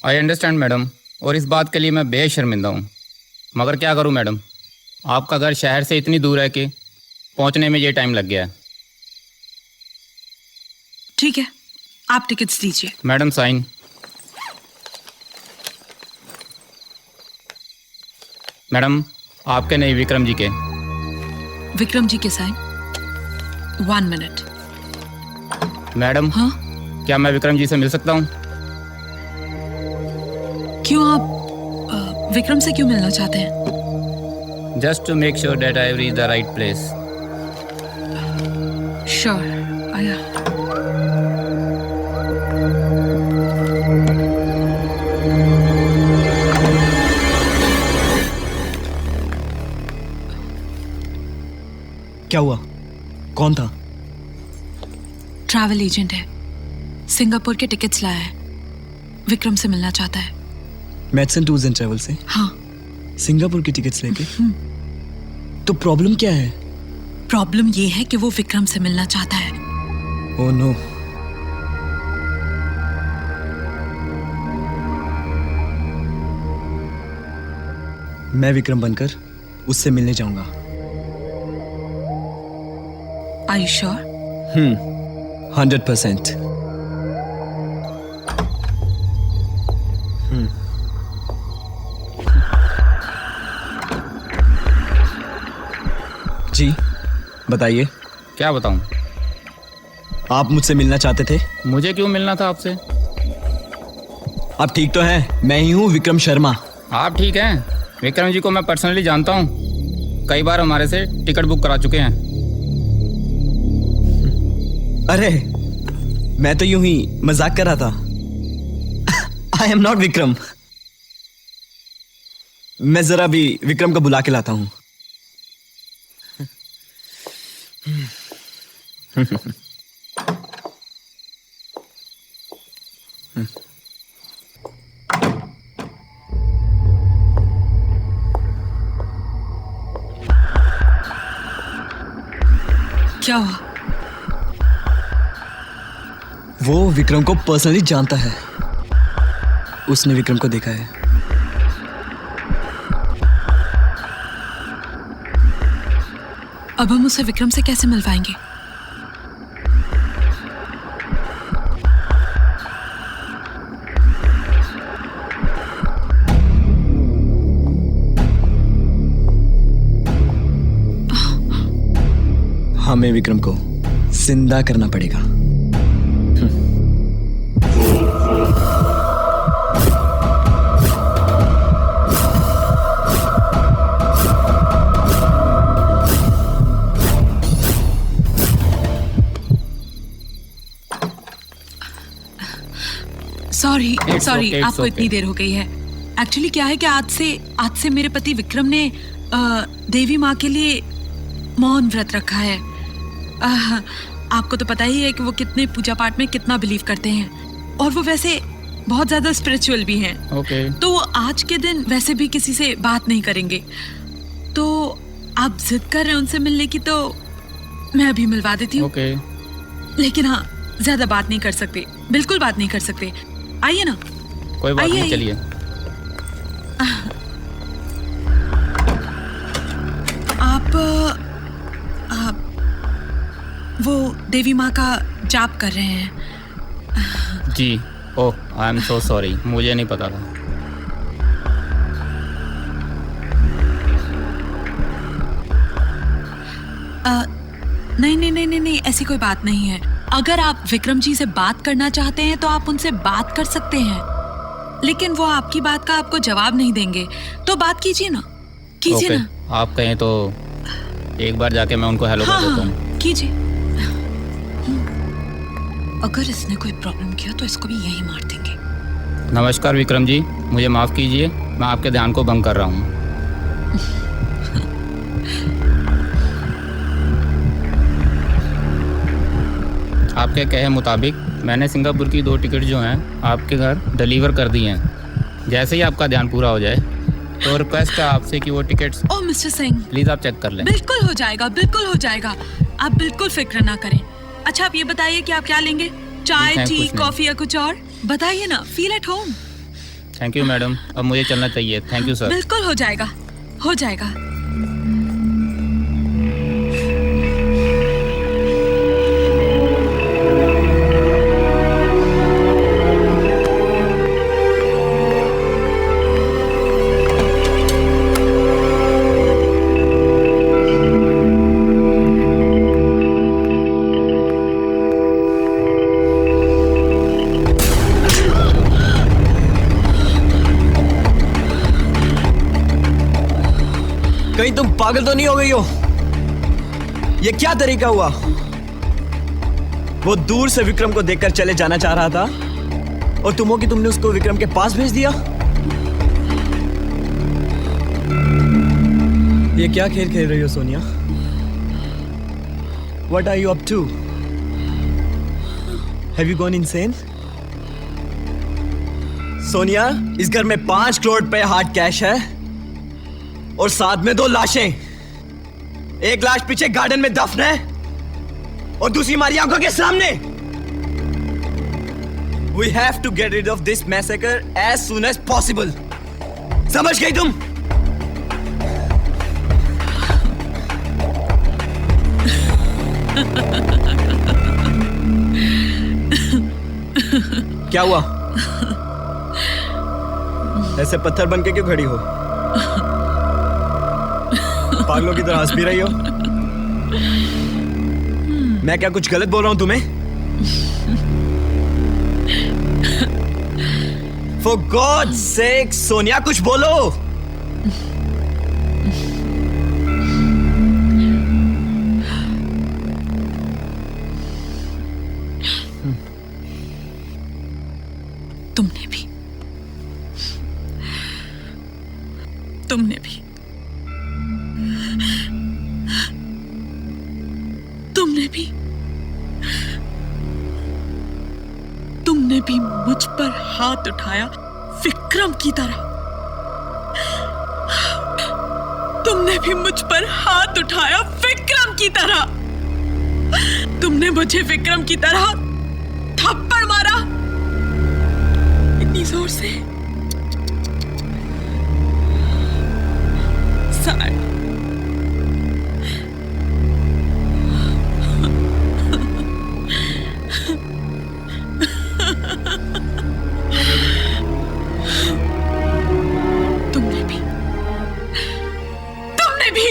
आई अंडरस्टैंड मैडम, और इस बात के लिए मैं बेशर्मिंदा हूँ, मगर क्या करूँ मैडम, आपका घर शहर से इतनी दूर है कि पहुँचने में ये टाइम लग गया है। ठीक है, आप टिकट्स दीजिए। Madam sign. मैडम आपके नहीं, विक्रम जी के। विक्रम जी के साइन। 1 मिनट। मैडम हाँ, क्या मैं विक्रम जी से मिल सकता हूँ? क्यों आप विक्रम से क्यों मिलना चाहते हैं? Just to make sure that I reach the right place. Sure, आया। क्या हुआ? कौन था? ट्रैवल एजेंट है, सिंगापुर के टिकट्स लाया है, विक्रम से मिलना चाहता है। मैथसन टूर्स एंड ट्रैवल से? हाँ। सिंगापुर की टिकट्स लेके? तो प्रॉब्लम क्या है? प्रॉब्लम ये है कि वो विक्रम से मिलना चाहता है। Oh no. मैं विक्रम बनकर उससे मिलने जाऊंगा। Are you sure? 100%। जी बताइए। क्या बताऊं? आप मुझसे मिलना चाहते थे? मुझे क्यों मिलना था आपसे? आप ठीक तो हैं? मैं ही हूँ विक्रम शर्मा। आप ठीक हैं? विक्रम जी को मैं पर्सनली जानता हूँ, कई बार हमारे से टिकट बुक करा चुके हैं। अरे मैं तो यूं ही मजाक कर रहा था। I am not Vikram. मैं जरा भी विक्रम को बुला के लाता हूं। क्या हुआ? वो विक्रम को पर्सनली जानता है। उसने विक्रम को देखा है। अब हम उसे विक्रम से कैसे मिलवाएंगे? हमें विक्रम को जिंदा करना पड़ेगा। सॉरी आपको इतनी देर हो गई है। एक्चुअली क्या है कि आज से मेरे पति विक्रम ने देवी माँ के लिए मौन व्रत रखा है। आपको तो पता ही है कि वो कितने पूजा पाठ में कितना बिलीव करते हैं, और वो वैसे बहुत ज्यादा स्पिरिचुअल भी हैं। तो वो आज के दिन वैसे भी किसी से बात नहीं करेंगे। तो आप जिद कर रहे हैं उनसे मिलने की, तो मैं अभी मिलवा देती हूँ। लेकिन हाँ, ज्यादा बात नहीं कर सकते, बिल्कुल बात नहीं कर सकते। आइए ना। कोई बात नहीं, चलिए। आप वो देवी माँ का जाप कर रहे हैं। जी। ओह, आई एम सो सॉरी, मुझे नहीं पता था। नहीं, ऐसी कोई बात नहीं है। अगर आप विक्रम जी से बात करना चाहते हैं तो आप उनसे बात कर सकते हैं, लेकिन वो आपकी बात का आपको जवाब नहीं देंगे। तो बात कीजिए ना, कीजिए ना। आप कहें तो एक बार जाके मैं उनको हेलो कर देता हूँ। कीजिए। अगर इसने कोई प्रॉब्लम किया तो इसको भी यही मार देंगे। नमस्कार विक्रम जी, मुझे माफ़ कीजिए, मैं आपके ध्यान को भंग कर रहा हूँ। आपके कहे मुताबिक मैंने सिंगापुर की 2 टिकट जो हैं आपके घर डिलीवर कर दी हैं। जैसे ही आपका ध्यान पूरा हो जाए तो रिक्वेस्ट है आपसे कि वो tickets oh mister Singh, please आप चेक कर लें। बिल्कुल हो जाएगा, बिल्कुल हो जाएगा। आप बिल्कुल फिक्र ना करें। अच्छा आप ये बताइए कि आप क्या लेंगे? चाय, नहीं, टी, कुछ नहीं। कॉफी या कुछ और? बताइए ना, feel at home. Thank you madam, अब मुझे चलना चाहिए। Thank you sir. बिल्कुल हो जाएगा, हो जाएगा। कहीं तुम पागल तो नहीं हो गई हो? ये क्या तरीका हुआ? वो दूर से विक्रम को देखकर चले जाना चाह रहा था और तुम हो कि तुमने उसको विक्रम के पास भेज दिया। ये क्या खेल खेल रही हो Sonia? What are you up to? Have you gone insane? Sonia, इस घर में 5 करोड़ रुपए हार्ड कैश है और साथ में 2 लाशें। एक लाश पीछे गार्डन में दफन है और दूसरी हमारी आंखों के सामने। We have to get rid of this massacre as soon as possible. समझ गई तुम? क्या हुआ? ऐसे पत्थर बन के क्यों खड़ी हो? पागलों की तरह हंस भी रही हो? मैं क्या कुछ गलत बोल रहा हूं तुम्हें? For God's sake, सोनिया कुछ बोलो। तुमने भी, तुमने भी, तुमने भी, तुमने भी मुझ पर हाथ उठाया विक्रम की तरह। तुमने भी मुझ पर हाथ उठाया विक्रम की तरह। तुमने मुझे विक्रम की तरह थप्पड़ मारा इतनी जोर से। Sad. तुमने भी, तुमने भी।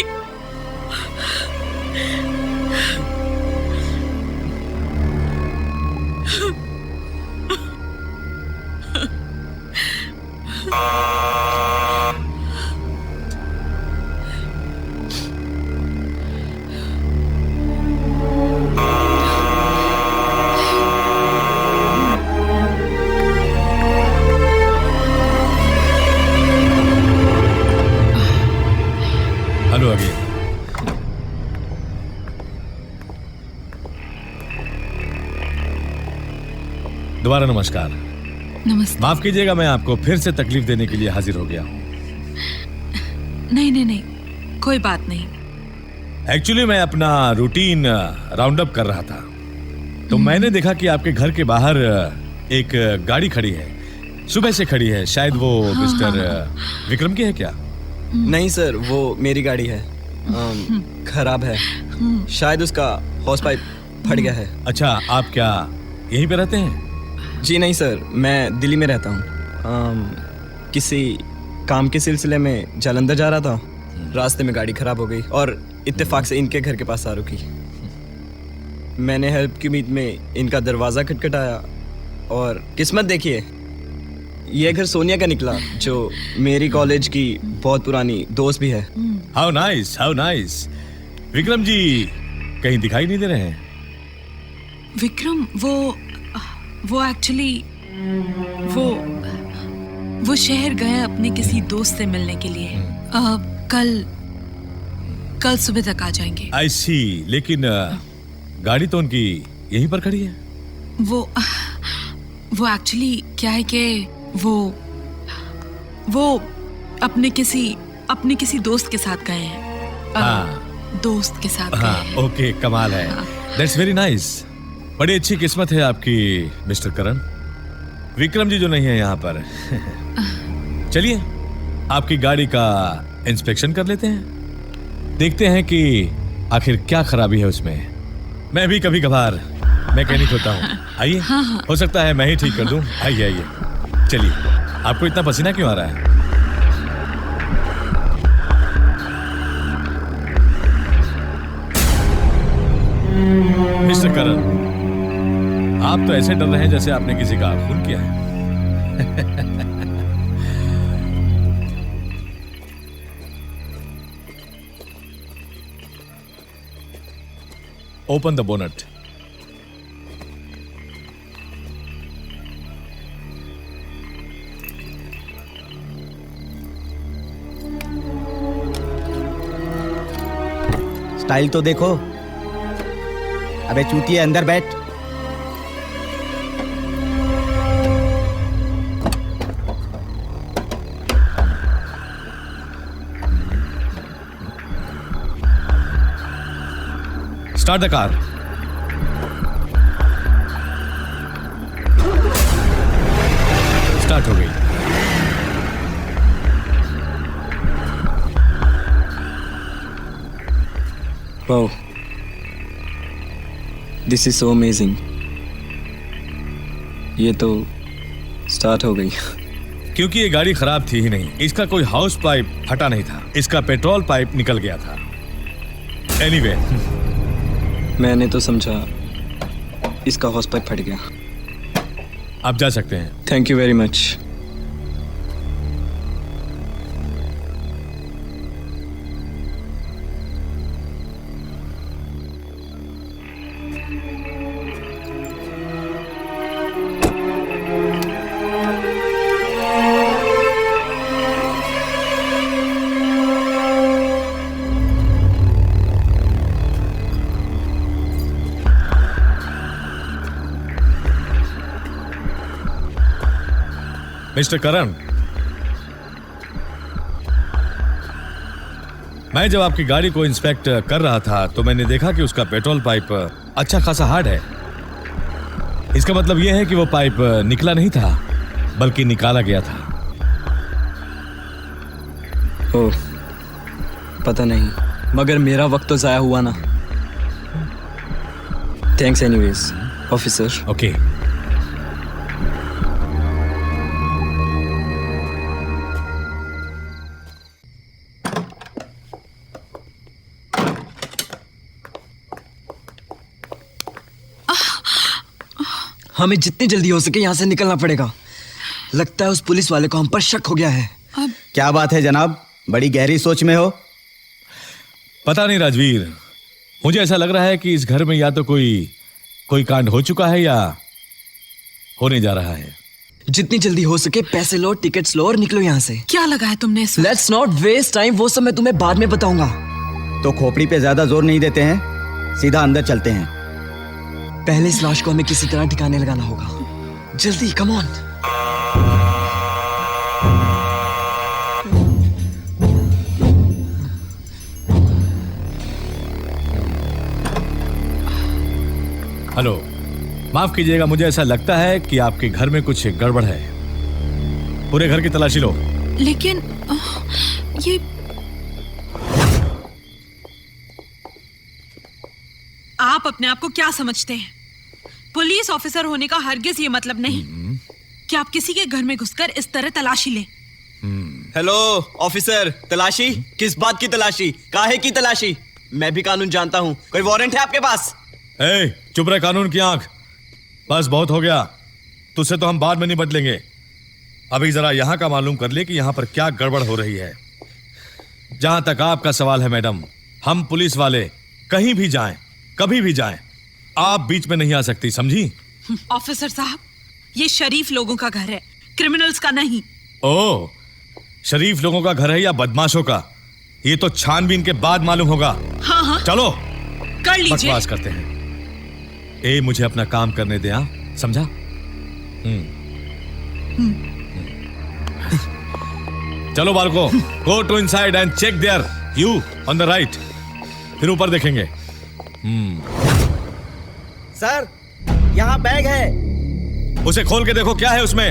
हेलो अभी दोबारा नमस्कार। नमस्ते। माफ कीजिएगा, मैं आपको फिर से तकलीफ देने के लिए हाजिर हो गया हूं। नहीं नहीं नहीं, कोई बात नहीं। एक्चुअली मैं अपना रूटीन राउंड अप कर रहा था तो मैंने देखा कि आपके घर के बाहर एक गाड़ी खड़ी है, सुबह से खड़ी है। शायद वो मिस्टर विक्रम की है क्या? नहीं सर, वो मेरी गाड़ी है। खराब है, शायद उसका हॉस पाइप फट गया है। अच्छा, आप क्या यहीं पे रहते हैं? जी नहीं सर, मैं दिल्ली में रहता हूँ। किसी काम के सिलसिले में जालंधर जा रहा था, रास्ते में गाड़ी खराब हो गई और इत्तेफाक से इनके घर के पास आ रुकी। मैंने हेल्प की उम्मीद में इनका दरवाज़ा खटखटाया और किस्मत देखिए, ये घर सोनिया का निकला, जो मेरी कॉलेज की बहुत पुरानी दोस्त भी है। How nice, how nice. Vikram ji कहीं दिखाई नहीं दे रहे हैं? विक्रम वो एक्चुअली वो शहर गए अपने किसी दोस्त से मिलने के लिए। कल सुबह तक आ जाएंगे। आई सी, लेकिन गाड़ी तो उनकी यहीं पर खड़ी है। वो एक्चुअली क्या है कि वो अपने किसी दोस्त के साथ गए हैं। हाँ। दोस्त के साथ हाँ, गए हैं। ओके, कमाल है। That's very nice. बड़ी अच्छी किस्मत है आपकी मिस्टर करण। विक्रम जी जो नहीं है यहाँ पर। चलिए आपकी गाड़ी का इंस्पेक्शन कर लेते हैं, देखते हैं कि आखिर क्या खराबी है उसमें। मैं भी कभी कभार मैकेनिक होता हूँ। आइए, हो सकता है मैं ही ठीक कर दूं। आइए आइए, चलिए। आपको इतना पसीना क्यों आ रहा है? मिस्टर करण, आप तो ऐसे डर रहे हैं जैसे आपने किसी का खून किया है। Open the bonnet. स्टाइल तो देखो। अबे चूतिया, अंदर बैठ। Start the car. स्टार्ट हो गई। Wow, this is so amazing. ये तो स्टार्ट हो गई। क्योंकि ये गाड़ी खराब थी ही नहीं, इसका कोई हाउस पाइप फटा नहीं था, इसका पेट्रोल पाइप निकल गया था। एनीवे, मैंने तो समझा इसका हाउस पाइप फट गया। आप जा सकते हैं। Thank you very much. Mister Karan, मैं जब आपकी गाड़ी को इंस्पेक्ट कर रहा था तो मैंने देखा कि उसका पेट्रोल पाइप अच्छा खासा हार्ड है। इसका मतलब यह है कि वो पाइप निकला नहीं था, बल्कि निकाला गया था। ओह, पता नहीं, मगर मेरा वक्त तो जाया हुआ ना। Thanks anyways officer. ओके। हमें जितनी जल्दी हो सके यहाँ से निकलना पड़ेगा। लगता है उस पुलिस वाले को हम पर शक हो गया है। क्या बात है जनाब, बड़ी गहरी सोच में हो। पता नहीं राजवीर, मुझे ऐसा लग रहा है कि इस घर में या तो कोई कांड हो चुका है या होने जा रहा है। जितनी जल्दी हो सके पैसे लो, टिकट्स लो और निकलो यहाँ से। क्या लगा है तुमने इसमें? लेट्स नॉट वेस्ट टाइम, वो सब मैं तुम्हें बाद में बताऊंगा। तो खोपड़ी पे ज्यादा जोर नहीं देते हैं, सीधा अंदर चलते हैं। पहले इस लाश को हमें किसी तरह ठिकाने लगाना होगा। जल्दी, कम ऑन। हेलो, माफ कीजिएगा, मुझे ऐसा लगता है कि आपके घर में कुछ गड़बड़ है। पूरे घर की तलाशी लो। लेकिन ये आप अपने आप को क्या समझते हैं? पुलिस ऑफिसर होने का हरगिज ये मतलब नहीं कि आप किसी के घर में घुसकर इस तरह तलाशी लें। हेलो ऑफिसर, तलाशी? किस बात की तलाशी? काहे की तलाशी? मैं भी कानून जानता हूँ। कोई वारंट है आपके पास? ए, चुप रहे कानून की आंख। बस बहुत हो गया, तुझसे तो हम बाद में नहीं बदलेंगे। अभी जरा यहाँ का मालूम कर ले कि यहाँ पर क्या गड़बड़ हो रही है। जहां तक आपका सवाल है मैडम, हम पुलिस वाले कहीं भी जाएं, कभी भी जाएं, आप बीच में नहीं आ सकती, समझी? ऑफिसर साहब, ये शरीफ लोगों का घर है, क्रिमिनल्स का नहीं। ओह, शरीफ लोगों का घर है या बदमाशों का, ये तो छानबीन के बाद मालूम होगा। हाँ हाँ, चलो कर लीजिए। बकवास करते हैं। ए, मुझे अपना काम करने दे, समझा? चलो बालको, go to inside and check there, you on the right. फिर ऊपर देखेंगे। सर, यहाँ बैग है। उसे खोल के देखो क्या है उसमें।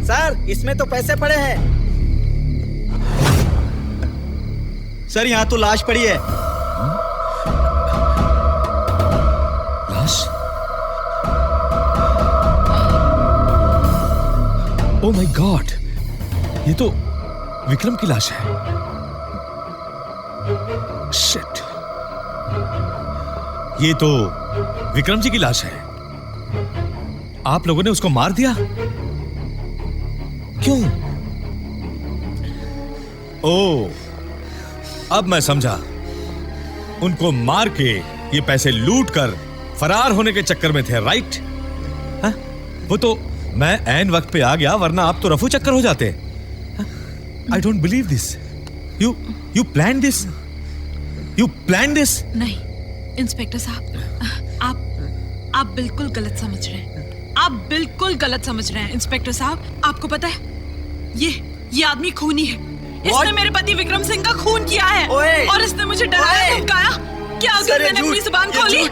सर, इसमें तो पैसे पड़े हैं। सर, यहाँ तो लाश पड़ी है। लाश? ओ माय गॉड, ये तो विक्रम की लाश है। शिट, ये तो विक्रम जी की लाश है। आप लोगों ने उसको मार दिया? क्यों? ओ, अब मैं समझा। उनको मार के ये पैसे लूट कर फरार होने के चक्कर में थे, राइट? वो तो मैं ऐन वक्त पे आ गया, वरना आप तो रफू चक्कर हो जाते। I don't believe this. You plan this? You plan this? नहीं इंस्पेक्टर साहब, आप बिल्कुल गलत समझ रहे हैं। आप बिल्कुल गलत समझ रहे हैं इंस्पेक्टर साहब। आपको पता है ये आदमी खूनी है। इसने मेरे पति विक्रम सिंह का खून किया है और इसने मुझे डराया धमकाया कि अगर मैंने अपनी जुबान खोली।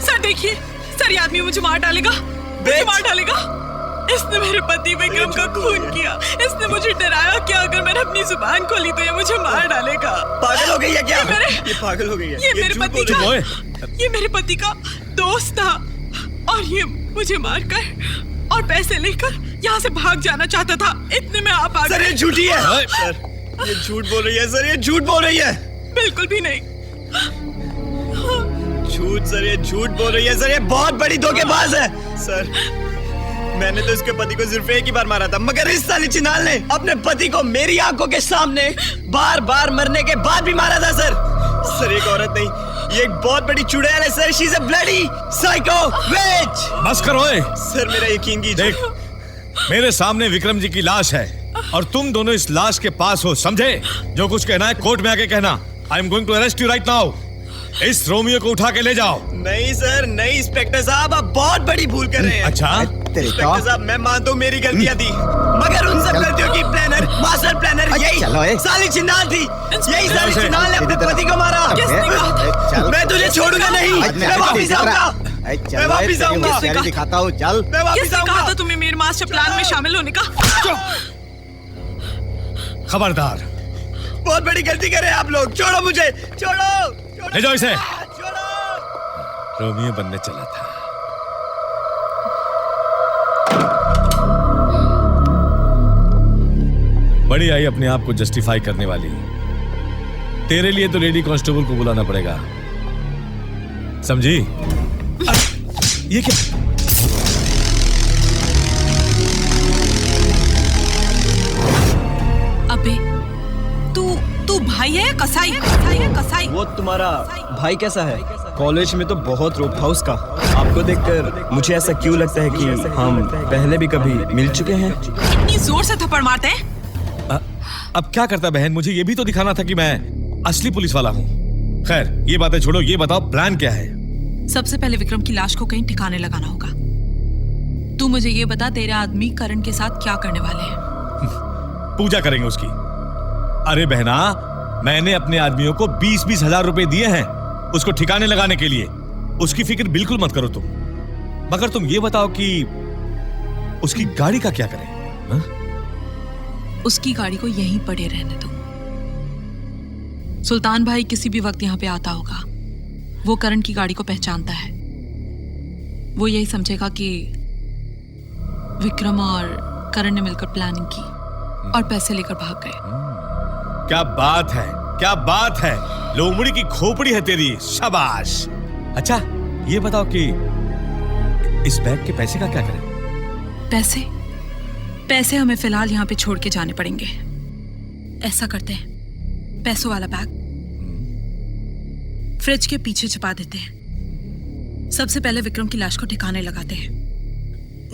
सर देखिए, सर ये आदमी मुझे मार डालेगा, मुझे मार डालेगा। इसने मेरे पति विक्रम का खून किया। इसने मुझे डराया कि अगर मैंने अपनी जुबान खोली तो ये मुझे मार डालेगा। पागल हो गई है क्या? ये पागल हो गई है। ये मेरे पति का दोस्त था और ये मुझे मारकर और पैसे लेकर यहाँ से भाग जाना चाहता था। इतने में आप आ गए। सर ये झूठी है। सर ये झूठ बोल रही है। सर ये झूठ बोल रही है। बिल्कुल भी नहीं। झूठ सर, ये झूठ बोल रही है। सर ये बहुत बड़ी धोखेबाज है। सर मैंने तो इसके पति को सिर्फ एक ही बार मारा था, मगर इस साली चिनाल ने अपने पति को मेरी आंखों के सामने बार बार मरने के बाद भी मारा था। सर एक औरत नहीं, ये एक बहुत बड़ी चुड़ैल है sir. She is a bloody psycho witch. बस करो। सर मेरा यकीन कीजिए। देख, मेरे सामने विक्रम जी की लाश है और तुम दोनों इस लाश के पास हो, समझे? जो कुछ कहना है कोर्ट में आके कहना। I am going to arrest you right now. इस रोमियो को उठा के ले जाओ। नहीं सर नहीं, इंस्पेक्टर साहब आप बहुत बड़ी भूल कर रहे हैं। अच्छा इंस्पेक्टर साहब, मैं मानता हूँ मेरी गलतियाँ थी, मगर उन सब गलतियों की प्लानर, मास्टर प्लानर यही साली चिनाल थी। यही साली चिनाल ने अपने पति को मारा। मैं तुझे छोड़ूंगा नहीं। मैं वापिस आऊंगा। मैं वापिस आऊंगा। दिखाता हूँ, चल। मैं वापिस आऊंगा। कहा था तुम्हें मेरे मास्टर प्लान में शामिल होने का? खबरदार, बहुत बड़ी गलती करे आप लोग। छोड़ो मुझे, छोड़ो। ले जाओ इसे। रोमियो बनने चला था। बड़ी आई अपने आप को जस्टिफाई करने वाली। तेरे लिए तो लेडी कांस्टेबल को बुलाना पड़ेगा, समझी? ये क्या? अबे तू भाई है कसाई? कसाई। वो तुम्हारा भाई कैसा है? कॉलेज में तो बहुत रोक था उसका। आपको देखकर मुझे ऐसा क्यों लगता है कि हम पहले भी कभी मिल चुके हैं। इतनी जोर से थप्पड़ मारते हैं। अब क्या करता बहन, मुझे ये भी तो दिखाना था कि मैं असली पुलिस वाला हूँ। खैर ये बातें छोड़ो, ये बताओ प्लान क्या है? सबसे पहले विक्रम की लाश को कहीं ठिकाने लगाना होगा। तू मुझे ये बता, तेरे आदमी करण के साथ क्या करने वाले हैं? पूजा करेंगे उसकी। अरे बहना, मैंने अपने आदमियों को 20-20 हजार रुपए दिए हैं उसको ठिकाने लगाने के लिए। उसकी फिक्र बिल्कुल मत करो तुम। मगर तुम ये बताओ कि उसकी गाड़ी का क्या करें? हा? उसकी गाड़ी को यहीं पड़े रहने दो। सुल्तान भाई किसी भी वक्त यहाँ पे आता होगा। वो करण की गाड़ी को पहचानता है। वो यही समझेगा कि विक्रम और करण ने मिलकर प्लानिंग की और पैसे लेकर भाग गए। क्या बात है, क्या बात है। लोमड़ी की खोपड़ी है तेरी, शाबाश। अच्छा ये बताओ कि इस बैग के पैसे का क्या करें? पैसे हमें फिलहाल यहाँ पे छोड़ के जाने पड़ेंगे। ऐसा करते हैं, पैसों वाला बैग फ्रिज के पीछे छिपा देते हैं। सबसे पहले विक्रम की लाश को ठिकाने लगाते हैं।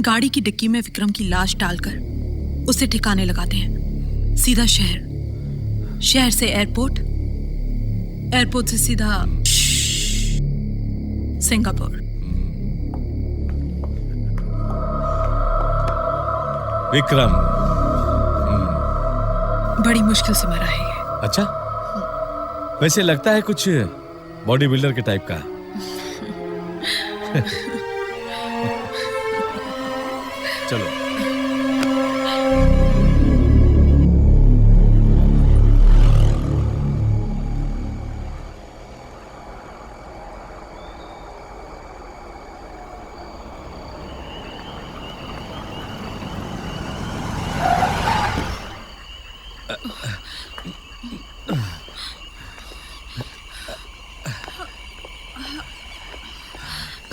गाड़ी की डिक्की में विक्रम की लाश डालकर उसे ठिकाने लगाते हैं। सीधा शहर से एयरपोर्ट, एयरपोर्ट से सीधा सिंगापुर। विक्रम। बड़ी मुश्किल से मरा है ये। अच्छा, वैसे लगता है कुछ बॉडी बिल्डर के टाइप का। चलो।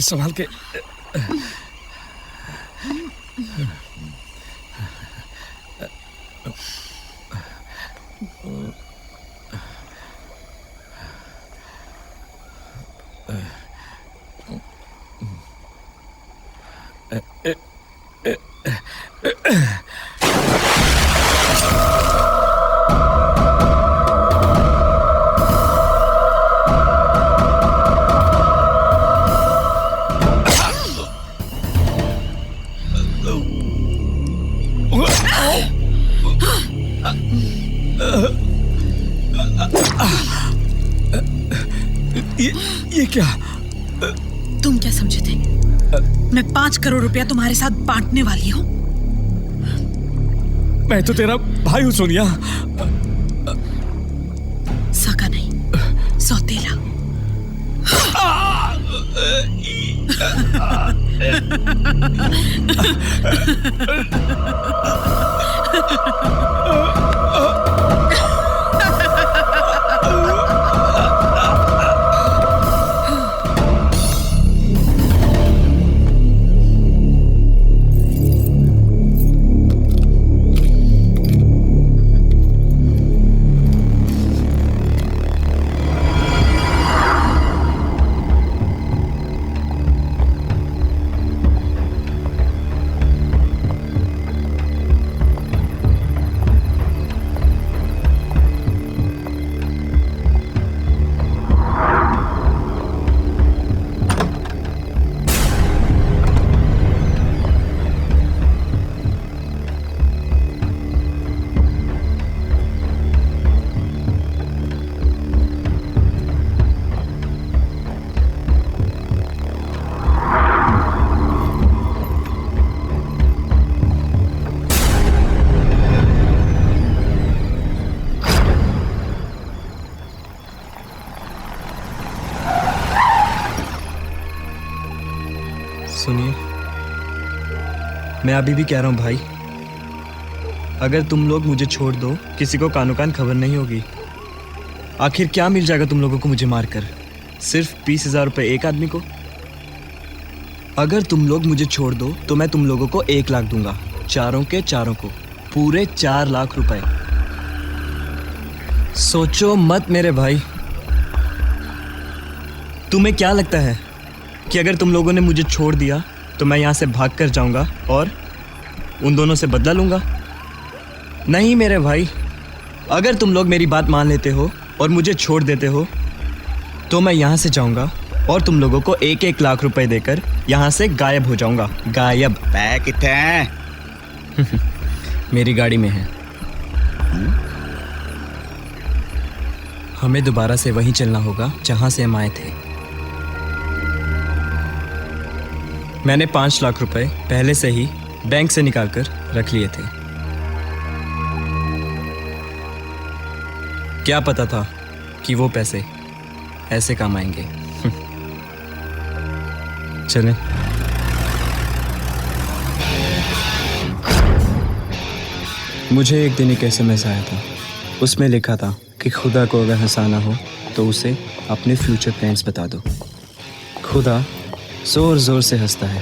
संभाल के। ये क्या? तुम क्या समझे थे? मैं 5 करोड़ रुपया तुम्हारे साथ बांटने वाली हूँ। मैं तो तेरा भाई हूँ सोनिया। सगा नहीं, सौतेला। सुनिए, मैं अभी भी कह रहा हूँ भाई, अगर तुम लोग मुझे छोड़ दो, किसी को कानो कान खबर नहीं होगी। आखिर क्या मिल जाएगा तुम लोगों को मुझे मारकर? सिर्फ 20,000 रुपये एक आदमी को? अगर तुम लोग मुझे छोड़ दो तो मैं तुम लोगों को 1 लाख दूंगा, चारों के चारों को, पूरे 4 लाख रुपए। सोचो मत मेरे भाई। तुम्हें क्या लगता है कि अगर तुम लोगों ने मुझे छोड़ दिया तो मैं यहाँ से भाग कर जाऊँगा और उन दोनों से बदला लूँगा? नहीं मेरे भाई, अगर तुम लोग मेरी बात मान लेते हो और मुझे छोड़ देते हो तो मैं यहाँ से जाऊँगा और तुम लोगों को 1-1 लाख रुपए देकर यहाँ से गायब हो जाऊँगा। गायब। पैक कितने हैं? मेरी गाड़ी में है। हमें दोबारा से वहीं चलना होगा जहाँ से हम आए थे। मैंने 5 लाख रुपए पहले से ही बैंक से निकालकर रख लिए थे। क्या पता था कि वो पैसे ऐसे काम आएंगे। चलें। मुझे एक दिन एक SMS आया था, उसमें लिखा था कि खुदा को अगर हंसाना हो तो उसे अपने फ्यूचर प्लान्स बता दो। खुदा जोर जोर से हंसता है।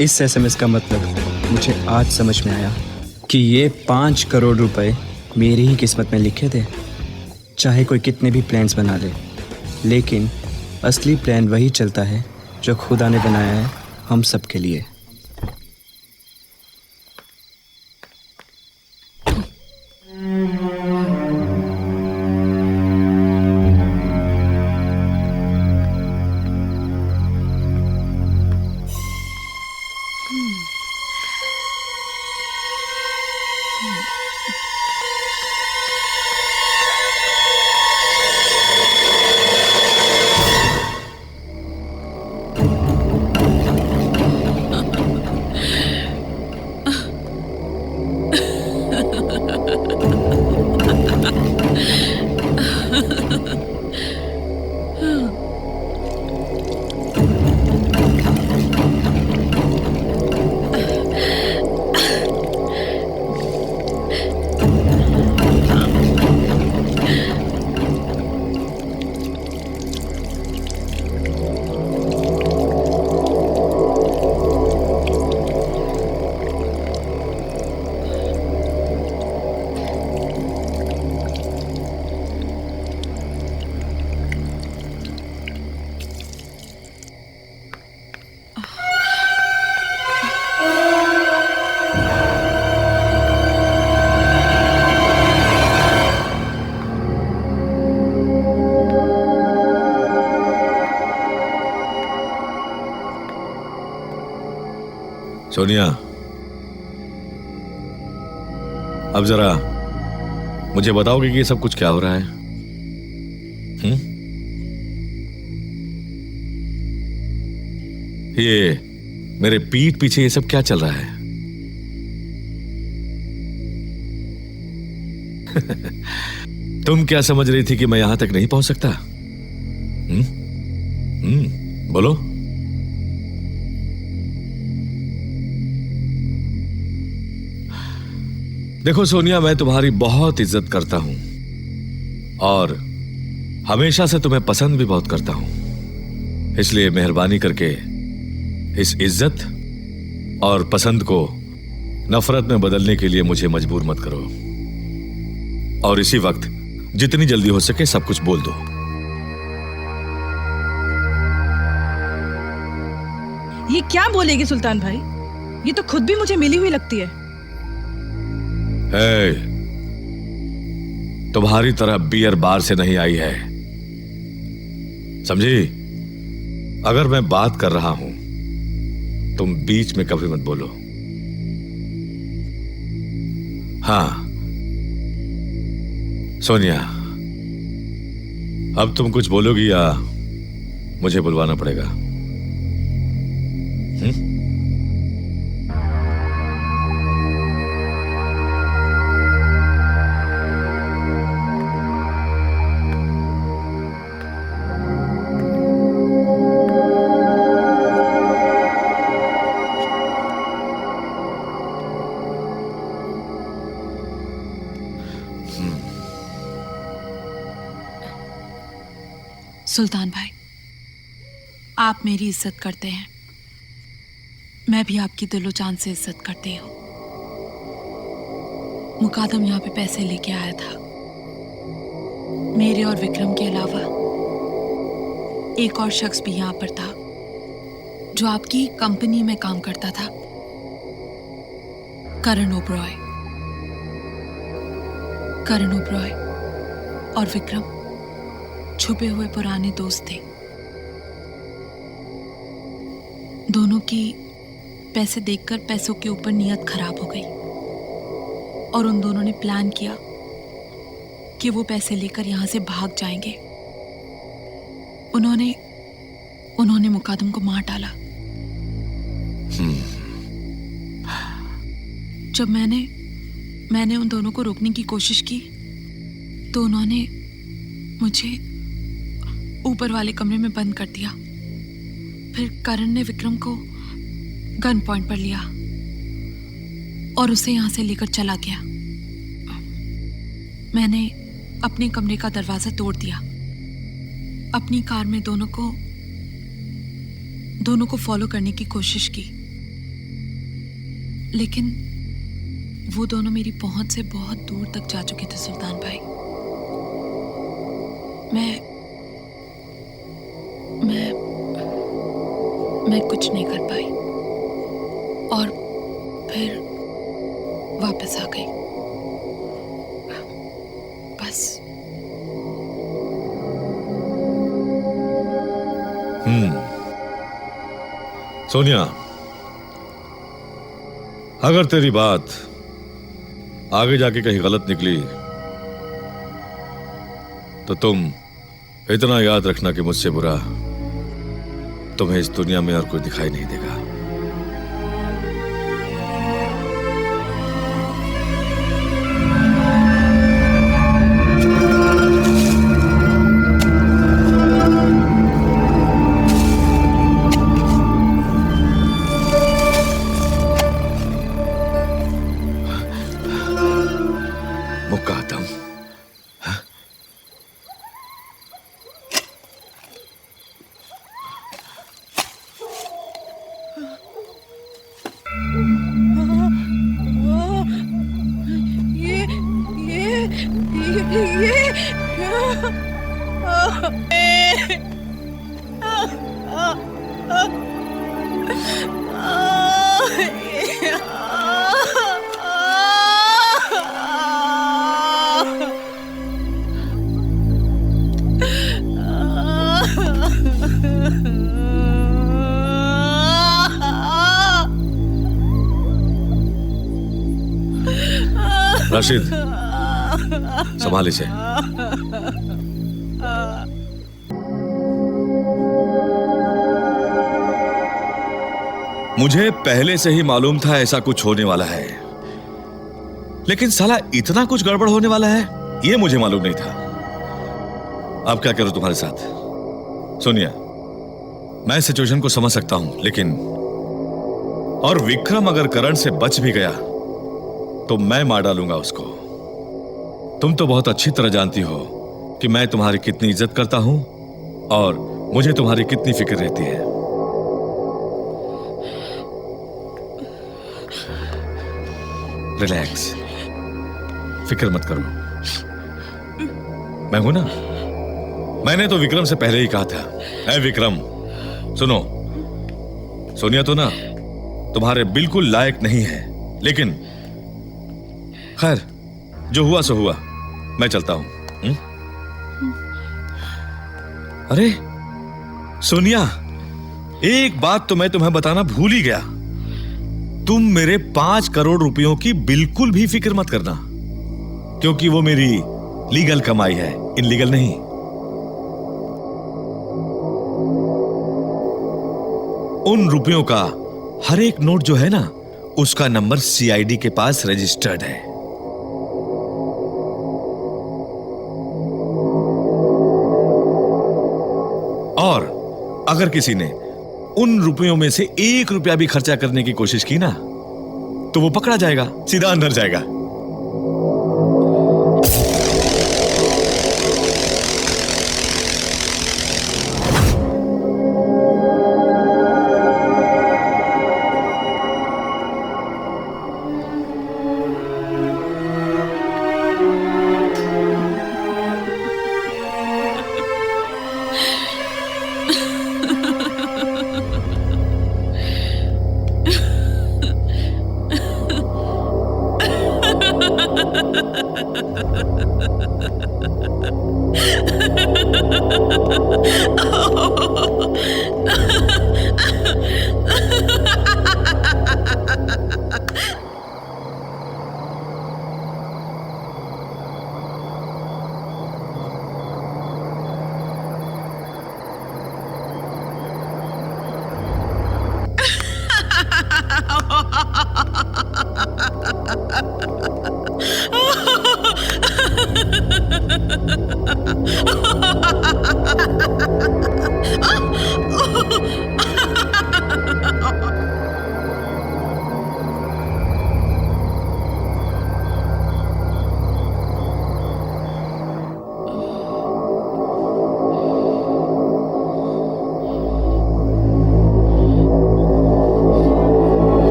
इस SMS का मतलब मुझे आज समझ में आया कि ये 5 करोड़ रुपए मेरी ही किस्मत में लिखे थे। चाहे कोई कितने भी प्लान्स बना ले, लेकिन असली प्लान वही चलता है जो खुदा ने बनाया है हम सब के लिए। सोनिया, अब जरा मुझे बताओगे कि ये सब कुछ क्या हो रहा है? ये मेरे पीठ पीछे ये सब क्या चल रहा है? तुम क्या समझ रही थी कि मैं यहां तक नहीं पहुंच सकता? बोलो। देखो सोनिया, मैं तुम्हारी बहुत इज्जत करता हूं और हमेशा से तुम्हें पसंद भी बहुत करता हूं। इसलिए मेहरबानी करके इस इज्जत और पसंद को नफरत में बदलने के लिए मुझे मजबूर मत करो। और इसी वक्त जितनी जल्दी हो सके सब कुछ बोल दो। ये क्या बोलेगी सुल्तान भाई? ये तो खुद भी मुझे मिली हुई लगती है। तुम्हारी तरह बियर बार से नहीं आई है, समझी? अगर मैं बात कर रहा हूं तुम बीच में कभी मत बोलो। हाँ सोनिया, अब तुम कुछ बोलोगी या मुझे बुलवाना पड़ेगा? सुल्तान भाई, आप मेरी इज्जत करते हैं, मैं भी आपकी दिलो जान से इज्जत करती हूँ। मुकादम यहाँ पे पैसे लेके आया था। मेरे और विक्रम के अलावा एक और शख्स भी यहाँ पर था जो आपकी कंपनी में काम करता था, करण ओबरॉय। करण ओबरॉय और विक्रम छुपे हुए पुराने दोस्त थे। दोनों की पैसे देखकर पैसों के ऊपर नीयत खराब हो गई और उन दोनों ने प्लान किया कि वो पैसे लेकर यहां से भाग जाएंगे। उन्होंने मुकादम को मार डाला। जब मैंने उन दोनों को रोकने की कोशिश की तो उन्होंने मुझे ऊपर वाले कमरे में बंद कर दिया। फिर करण ने विक्रम को गन पॉइंट पर लिया और उसे यहां से लेकर चला गया। मैंने अपने कमरे का दरवाजा तोड़ दिया। अपनी कार में दोनों को फॉलो करने की कोशिश की, लेकिन वो दोनों मेरी पहुंच से बहुत दूर तक जा चुके थे सुल्तान भाई। मैं कुछ नहीं कर पाई और फिर वापस आ गई। बस। सोनिया, अगर तेरी बात आगे जाके कहीं गलत निकली तो तुम इतना याद रखना कि मुझसे बुरा तुम्हें इस दुनिया में और कोई दिखाई नहीं देगा। राशिद, संभाल इसे। मुझे पहले से ही मालूम था ऐसा कुछ होने वाला है, लेकिन साला इतना कुछ गड़बड़ होने वाला है ये मुझे मालूम नहीं था। अब क्या करूं तुम्हारे साथ? सोनिया, मैं सिचुएशन को समझ सकता हूं, लेकिन और विक्रम अगर करण से बच भी गया तो मैं मार डालूंगा उसको। तुम तो बहुत अच्छी तरह जानती हो कि मैं तुम्हारी कितनी इज्जत करता हूं और मुझे तुम्हारी कितनी फिक्र रहती है। रिलैक्स, फिक्र मत करो, मैं हूं ना। मैंने तो विक्रम से पहले ही कहा था, ऐ विक्रम सुनो, सोनिया तो ना तुम्हारे बिल्कुल लायक नहीं है, लेकिन खैर जो हुआ सो हुआ, मैं चलता हूं। अरे सोनिया, एक बात तो मैं तुम्हें बताना भूल ही गया। तुम मेरे 5 करोड़ रुपयों की बिल्कुल भी फिक्र मत करना, क्योंकि वो मेरी लीगल कमाई है, इनलीगल नहीं। उन रुपयों का हर एक नोट जो है ना, उसका नंबर सीआईडी के पास रजिस्टर्ड है। और अगर किसी ने उन रुपयों में से 1 रुपया भी खर्चा करने की कोशिश की ना, तो वो पकड़ा जाएगा, सीधा अंदर जाएगा।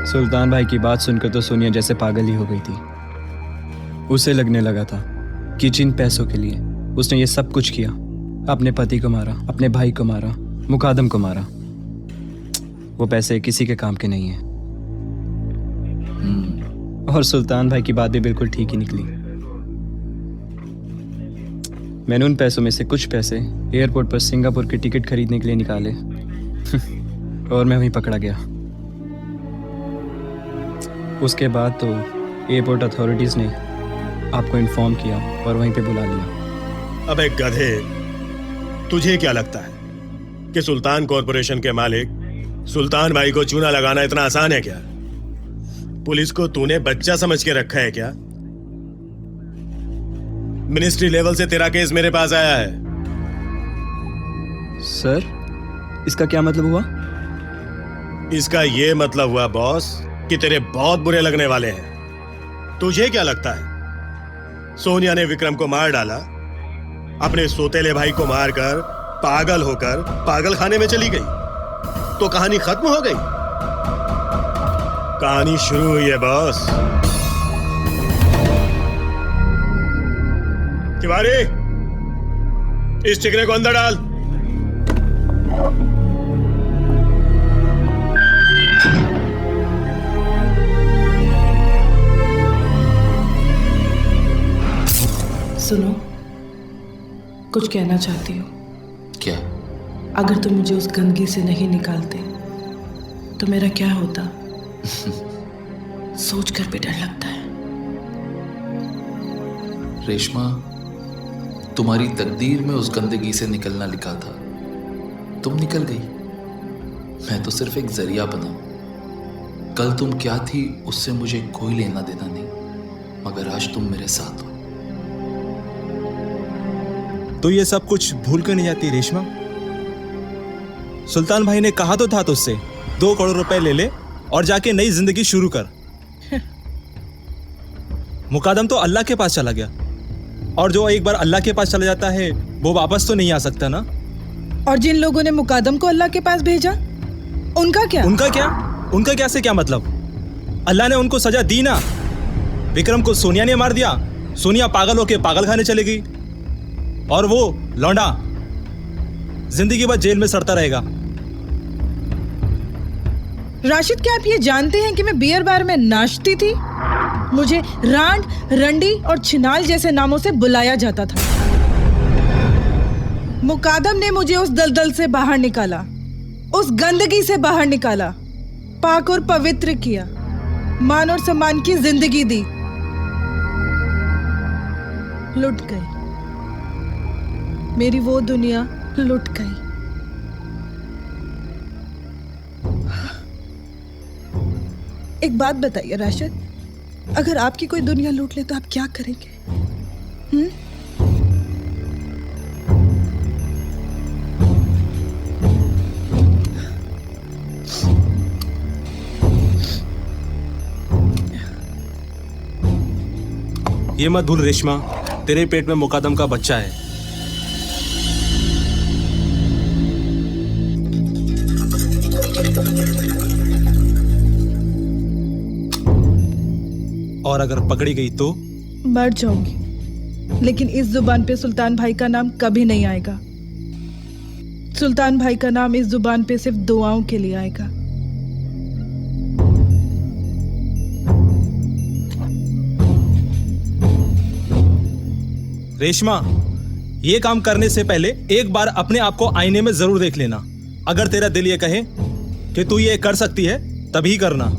सुल्तान भाई की बात सुनकर तो सोनिया जैसे पागल ही हो गई थी। उसे लगने लगा था कि जिन पैसों के लिए उसने ये सब कुछ किया, अपने पति को मारा, अपने भाई को मारा, मुकादम को मारा, वो पैसे किसी के काम के नहीं हैं। और सुल्तान भाई की बात भी बिल्कुल ठीक ही निकली। मैंने उन पैसों में से कुछ पैसे एयरपोर्ट पर सिंगापुर की टिकट खरीदने के लिए निकाले और मैं वहीं पकड़ा गया। उसके बाद तो एयरपोर्ट अथॉरिटीज ने आपको इन्फॉर्म किया और वहीं पे बुला लिया। अबे गधे, तुझे क्या लगता है कि सुल्तान कॉरपोरेशन के मालिक सुल्तान भाई को चूना लगाना इतना आसान है क्या? पुलिस को तूने बच्चा समझ के रखा है क्या? मिनिस्ट्री लेवल से तेरा केस मेरे पास आया है। सर, इसका क्या मतलब हुआ? इसका ये मतलब हुआ बॉस कि तेरे बहुत बुरे लगने वाले हैं। तुझे क्या लगता है सोनिया ने विक्रम को मार डाला, अपने सोतेले भाई को मारकर पागल होकर पागल खाने में चली गई तो कहानी खत्म हो गई? कहानी शुरू हुई है बॉस। तिवारी, इस चिकने को अंदर डाल। सुनो, कुछ कहना चाहती हूँ। क्या? अगर तुम मुझे उस गंदगी से नहीं निकालते तो मेरा क्या होता? सोचकर भी डर लगता है। रेशमा, तुम्हारी तकदीर में उस गंदगी से निकलना लिखा था, तुम निकल गई। मैं तो सिर्फ एक जरिया बना। कल तुम क्या थी उससे मुझे कोई लेना देना नहीं, मगर आज तुम मेरे साथ हो। तो ये सब कुछ भूल कर नहीं जाती रेशमा? सुल्तान भाई ने कहा तो था तुझसे 2 करोड़ रुपए ले ले और जाके नई जिंदगी शुरू कर। मुकादम तो अल्लाह के पास चला गया, और जो एक बार अल्लाह के पास चला जाता है वो वापस तो नहीं आ सकता ना। और जिन लोगों ने मुकादम को अल्लाह के पास भेजा, उनका क्या? उनका क्या से क्या मतलब? अल्लाह ने उनको सजा दी ना। विक्रम को सोनिया ने मार दिया, सोनिया पागल होके पागल खाने चली गई, और वो लौंडा जिंदगी भर जेल में सड़ता रहेगा। राशिद, क्या आप ये जानते हैं कि मैं बियर बार में नाचती थी? मुझे रांड, रंडी और छिनाल जैसे नामों से बुलाया जाता था। मुकादम ने मुझे उस दलदल से बाहर निकाला, उस गंदगी से बाहर निकाला, पाक और पवित्र किया, मान और सम्मान की जिंदगी दी। लुट गई मेरी वो दुनिया, लुट गई। एक बात बताइए राशिद, अगर आपकी कोई दुनिया लूट ले तो आप क्या करेंगे? ये मत भूल रेशमा, तेरे पेट में मुकादम का बच्चा है। और अगर पकड़ी गई तो मर जाऊंगी, लेकिन इस जुबान पे सुल्तान भाई का नाम कभी नहीं आएगा। सुल्तान भाई का नाम इस जुबान पे सिर्फ दुआओं के लिए आएगा। रेशमा, ये काम करने से पहले एक बार अपने आप को आईने में जरूर देख लेना। अगर तेरा दिल ये कहे कि तू ये कर सकती है तभी करना।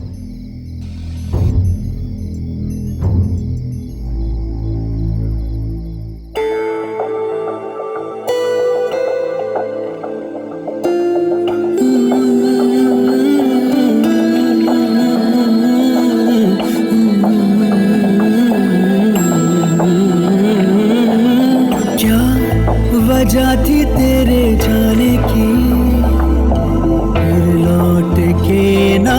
वजह थी तेरे जाने की, फिर लौट के ना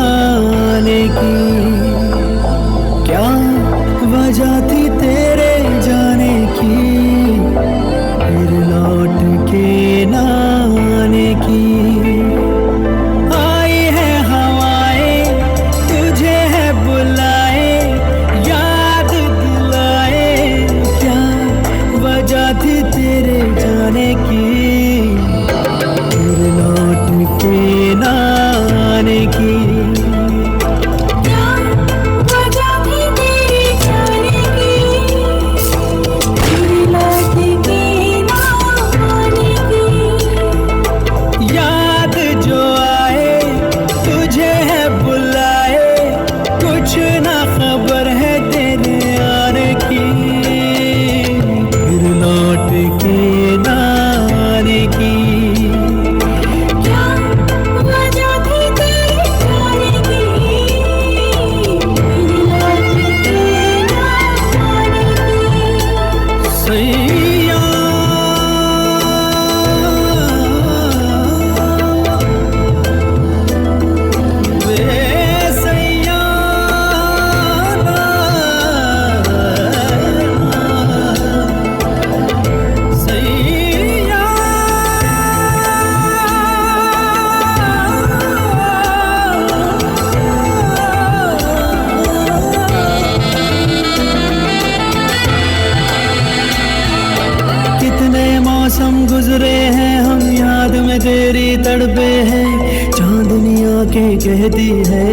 तेरी तड़पे है, चांदनी आंखें कहती है,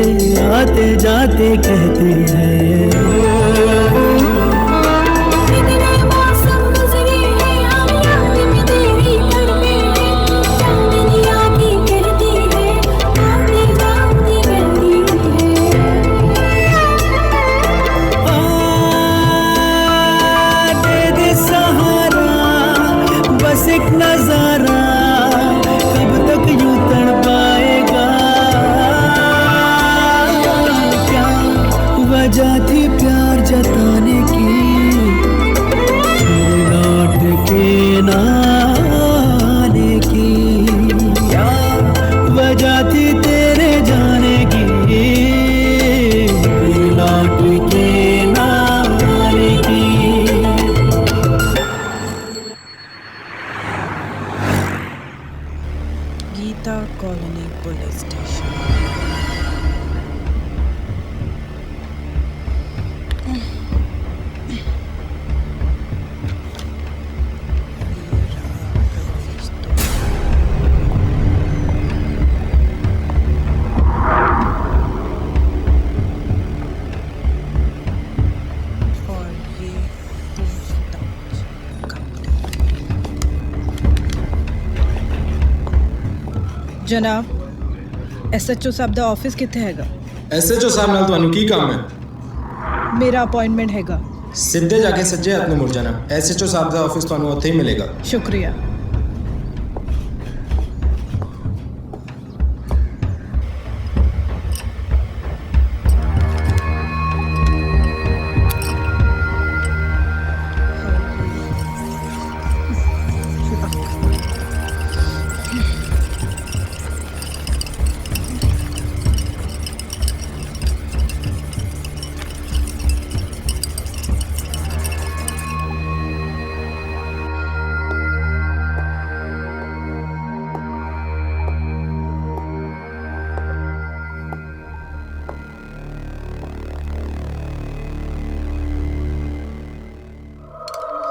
आते जाते कहती है। एक नजारा कब तक यूं तड़पाएगा, क्या वजह थी प्यार जताने की, फिर लौट के ना आने की, क्या वजह थी तेरे जाने की, फिर लौट के ना आने की। Geeta colony police station. और ये जनाब, SHO साहब दा ऑफिस किथे हैगा? SHO साहब नाल ਤੁਹਾਨੂੰ ਕੀ ਕੰਮ ਹੈ? मेरा अपॉइंटमेंट हैगा। ਸਿੱਧੇ ਜਾ ਕੇ ਸੱਜੇ ਹੱਥ ਨੂੰ ਮੁੜ ਜਾਣਾ। SHO ਸਾਹਿਬ ਦਾ ਆਫਿਸ ਤੁਹਾਨੂੰ ਉੱਥੇ ਹੀ ਮਿਲੇਗਾ। शुक्रिया।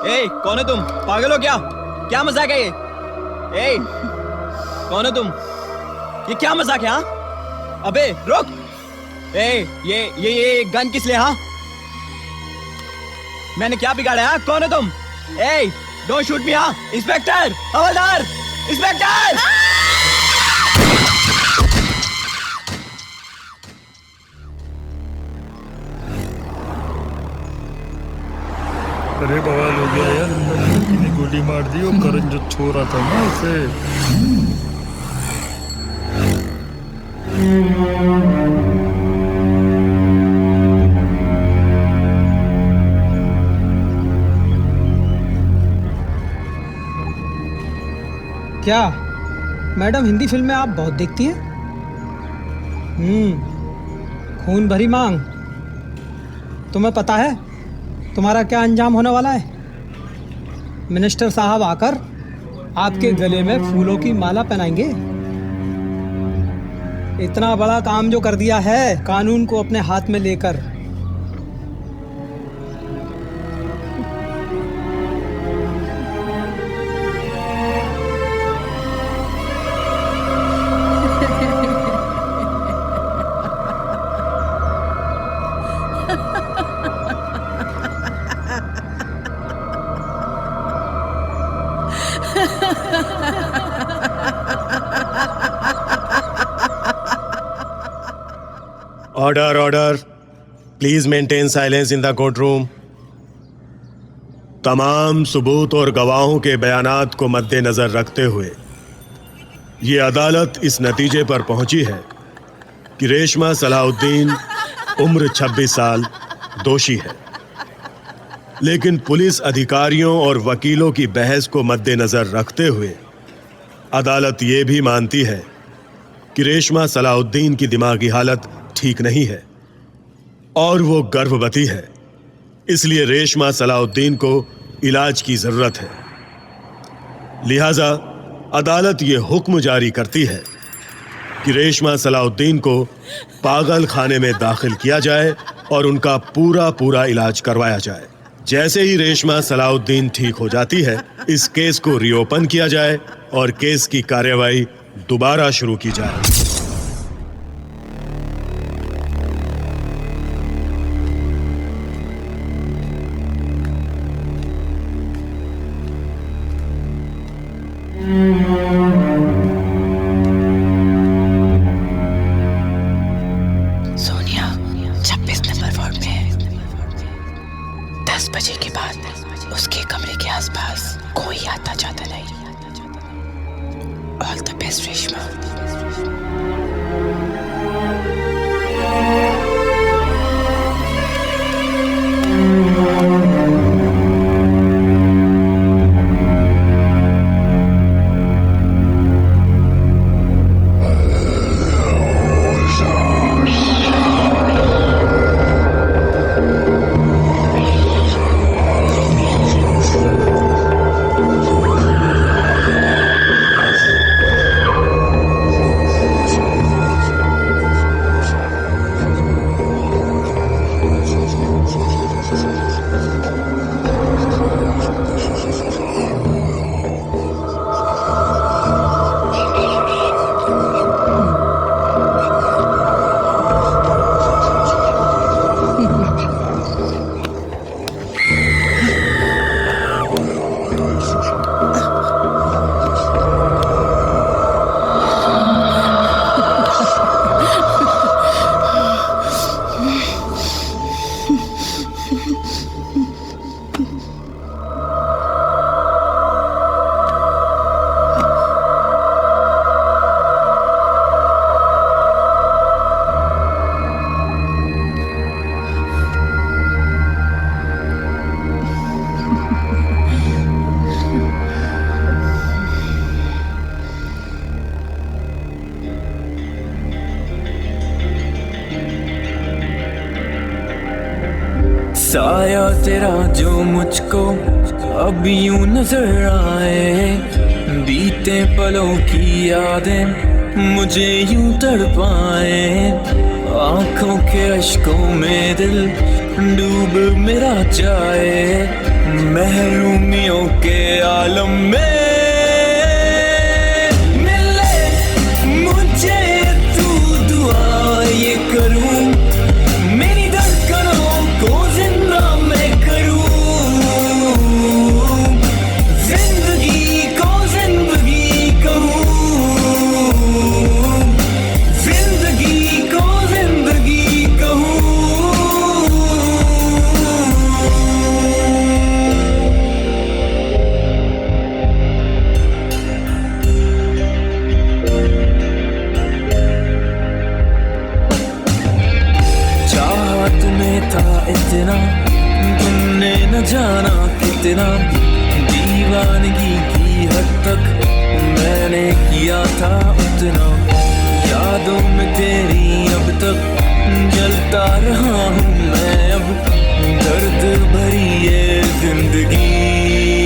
ए, कौन है तुम? पागल हो क्या? क्या मजाक है ये? ए, कौन है तुम? ये क्या मजाक है? हाँ, अबे रुक! ए, ये गन किस लिए? हाँ, मैंने क्या बिगाड़ा? हाँ, कौन है तुम? ए, डोंट शूट मी! हाँ, इंस्पेक्टर, हवलदार, इंस्पेक्टर! अरे बवाल हो गया यार, अंदर लड़की ने गोली मार दी और करण जो छो रहा था ना उसे। क्या मैडम, हिंदी फिल्में आप बहुत देखती हैं? खून भरी मांग। तुम्हें पता है तुम्हारा क्या अंजाम होने वाला है? मिनिस्टर साहब आकर आपके गले में फूलों की माला पहनाएंगे। इतना बड़ा काम जो कर दिया है कानून को अपने हाथ में लेकर। Order order, please maintain silence in the court room. तमाम सबूत और गवाहों के बयानात को मद्देनजर रखते हुए ये अदालत इस नतीजे पर पहुंची है कि रेशमा सलाहुद्दीन उम्र 26 साल दोषी है। लेकिन पुलिस अधिकारियों और वकीलों की बहस को मद्देनजर रखते हुए अदालत ये भी मानती है कि रेशमा सलाहुद्दीन की दिमागी हालत ठीक नहीं है और वो गर्भवती है। इसलिए रेशमा सलाहुद्दीन को इलाज की जरूरत है। लिहाजा अदालत ये हुक्म जारी करती है कि रेशमा सलाहुद्दीन को पागल खाने में दाखिल किया जाए और उनका पूरा इलाज करवाया जाए। जैसे ही रेशमा सलाहुद्दीन ठीक हो जाती है, इस केस को रीओपन किया जाए और केस की कार्यवाही दोबारा शुरू की जाए। सोनिया 26 नंबर वार्ड में है। 10 बजे के बाद उसके कमरे के आसपास कोई आता जाता नहीं। All the best Reshma. साया तेरा जो मुझको अब यूं नजर आए, बीते पलों की यादें मुझे यूं तड़पाए। आंखों के अश्कों में दिल डूब मेरा जाए, महरूमियों के आलम में मिले मुझे तू दुआ ये करूं, मेरी धड़कनों को जिंदा मैं करूं, जिंदगी को जिंदगी कहूं, जिंदगी को जिंदगी कहूं। चाहत में था इतना तुमने न जाना कितना, दीवानगी की हद तक मैंने किया था उतना। यादों में तेरी अब तक जलता रहा हूँ मैं, अब दर्द भरी ये जिंदगी।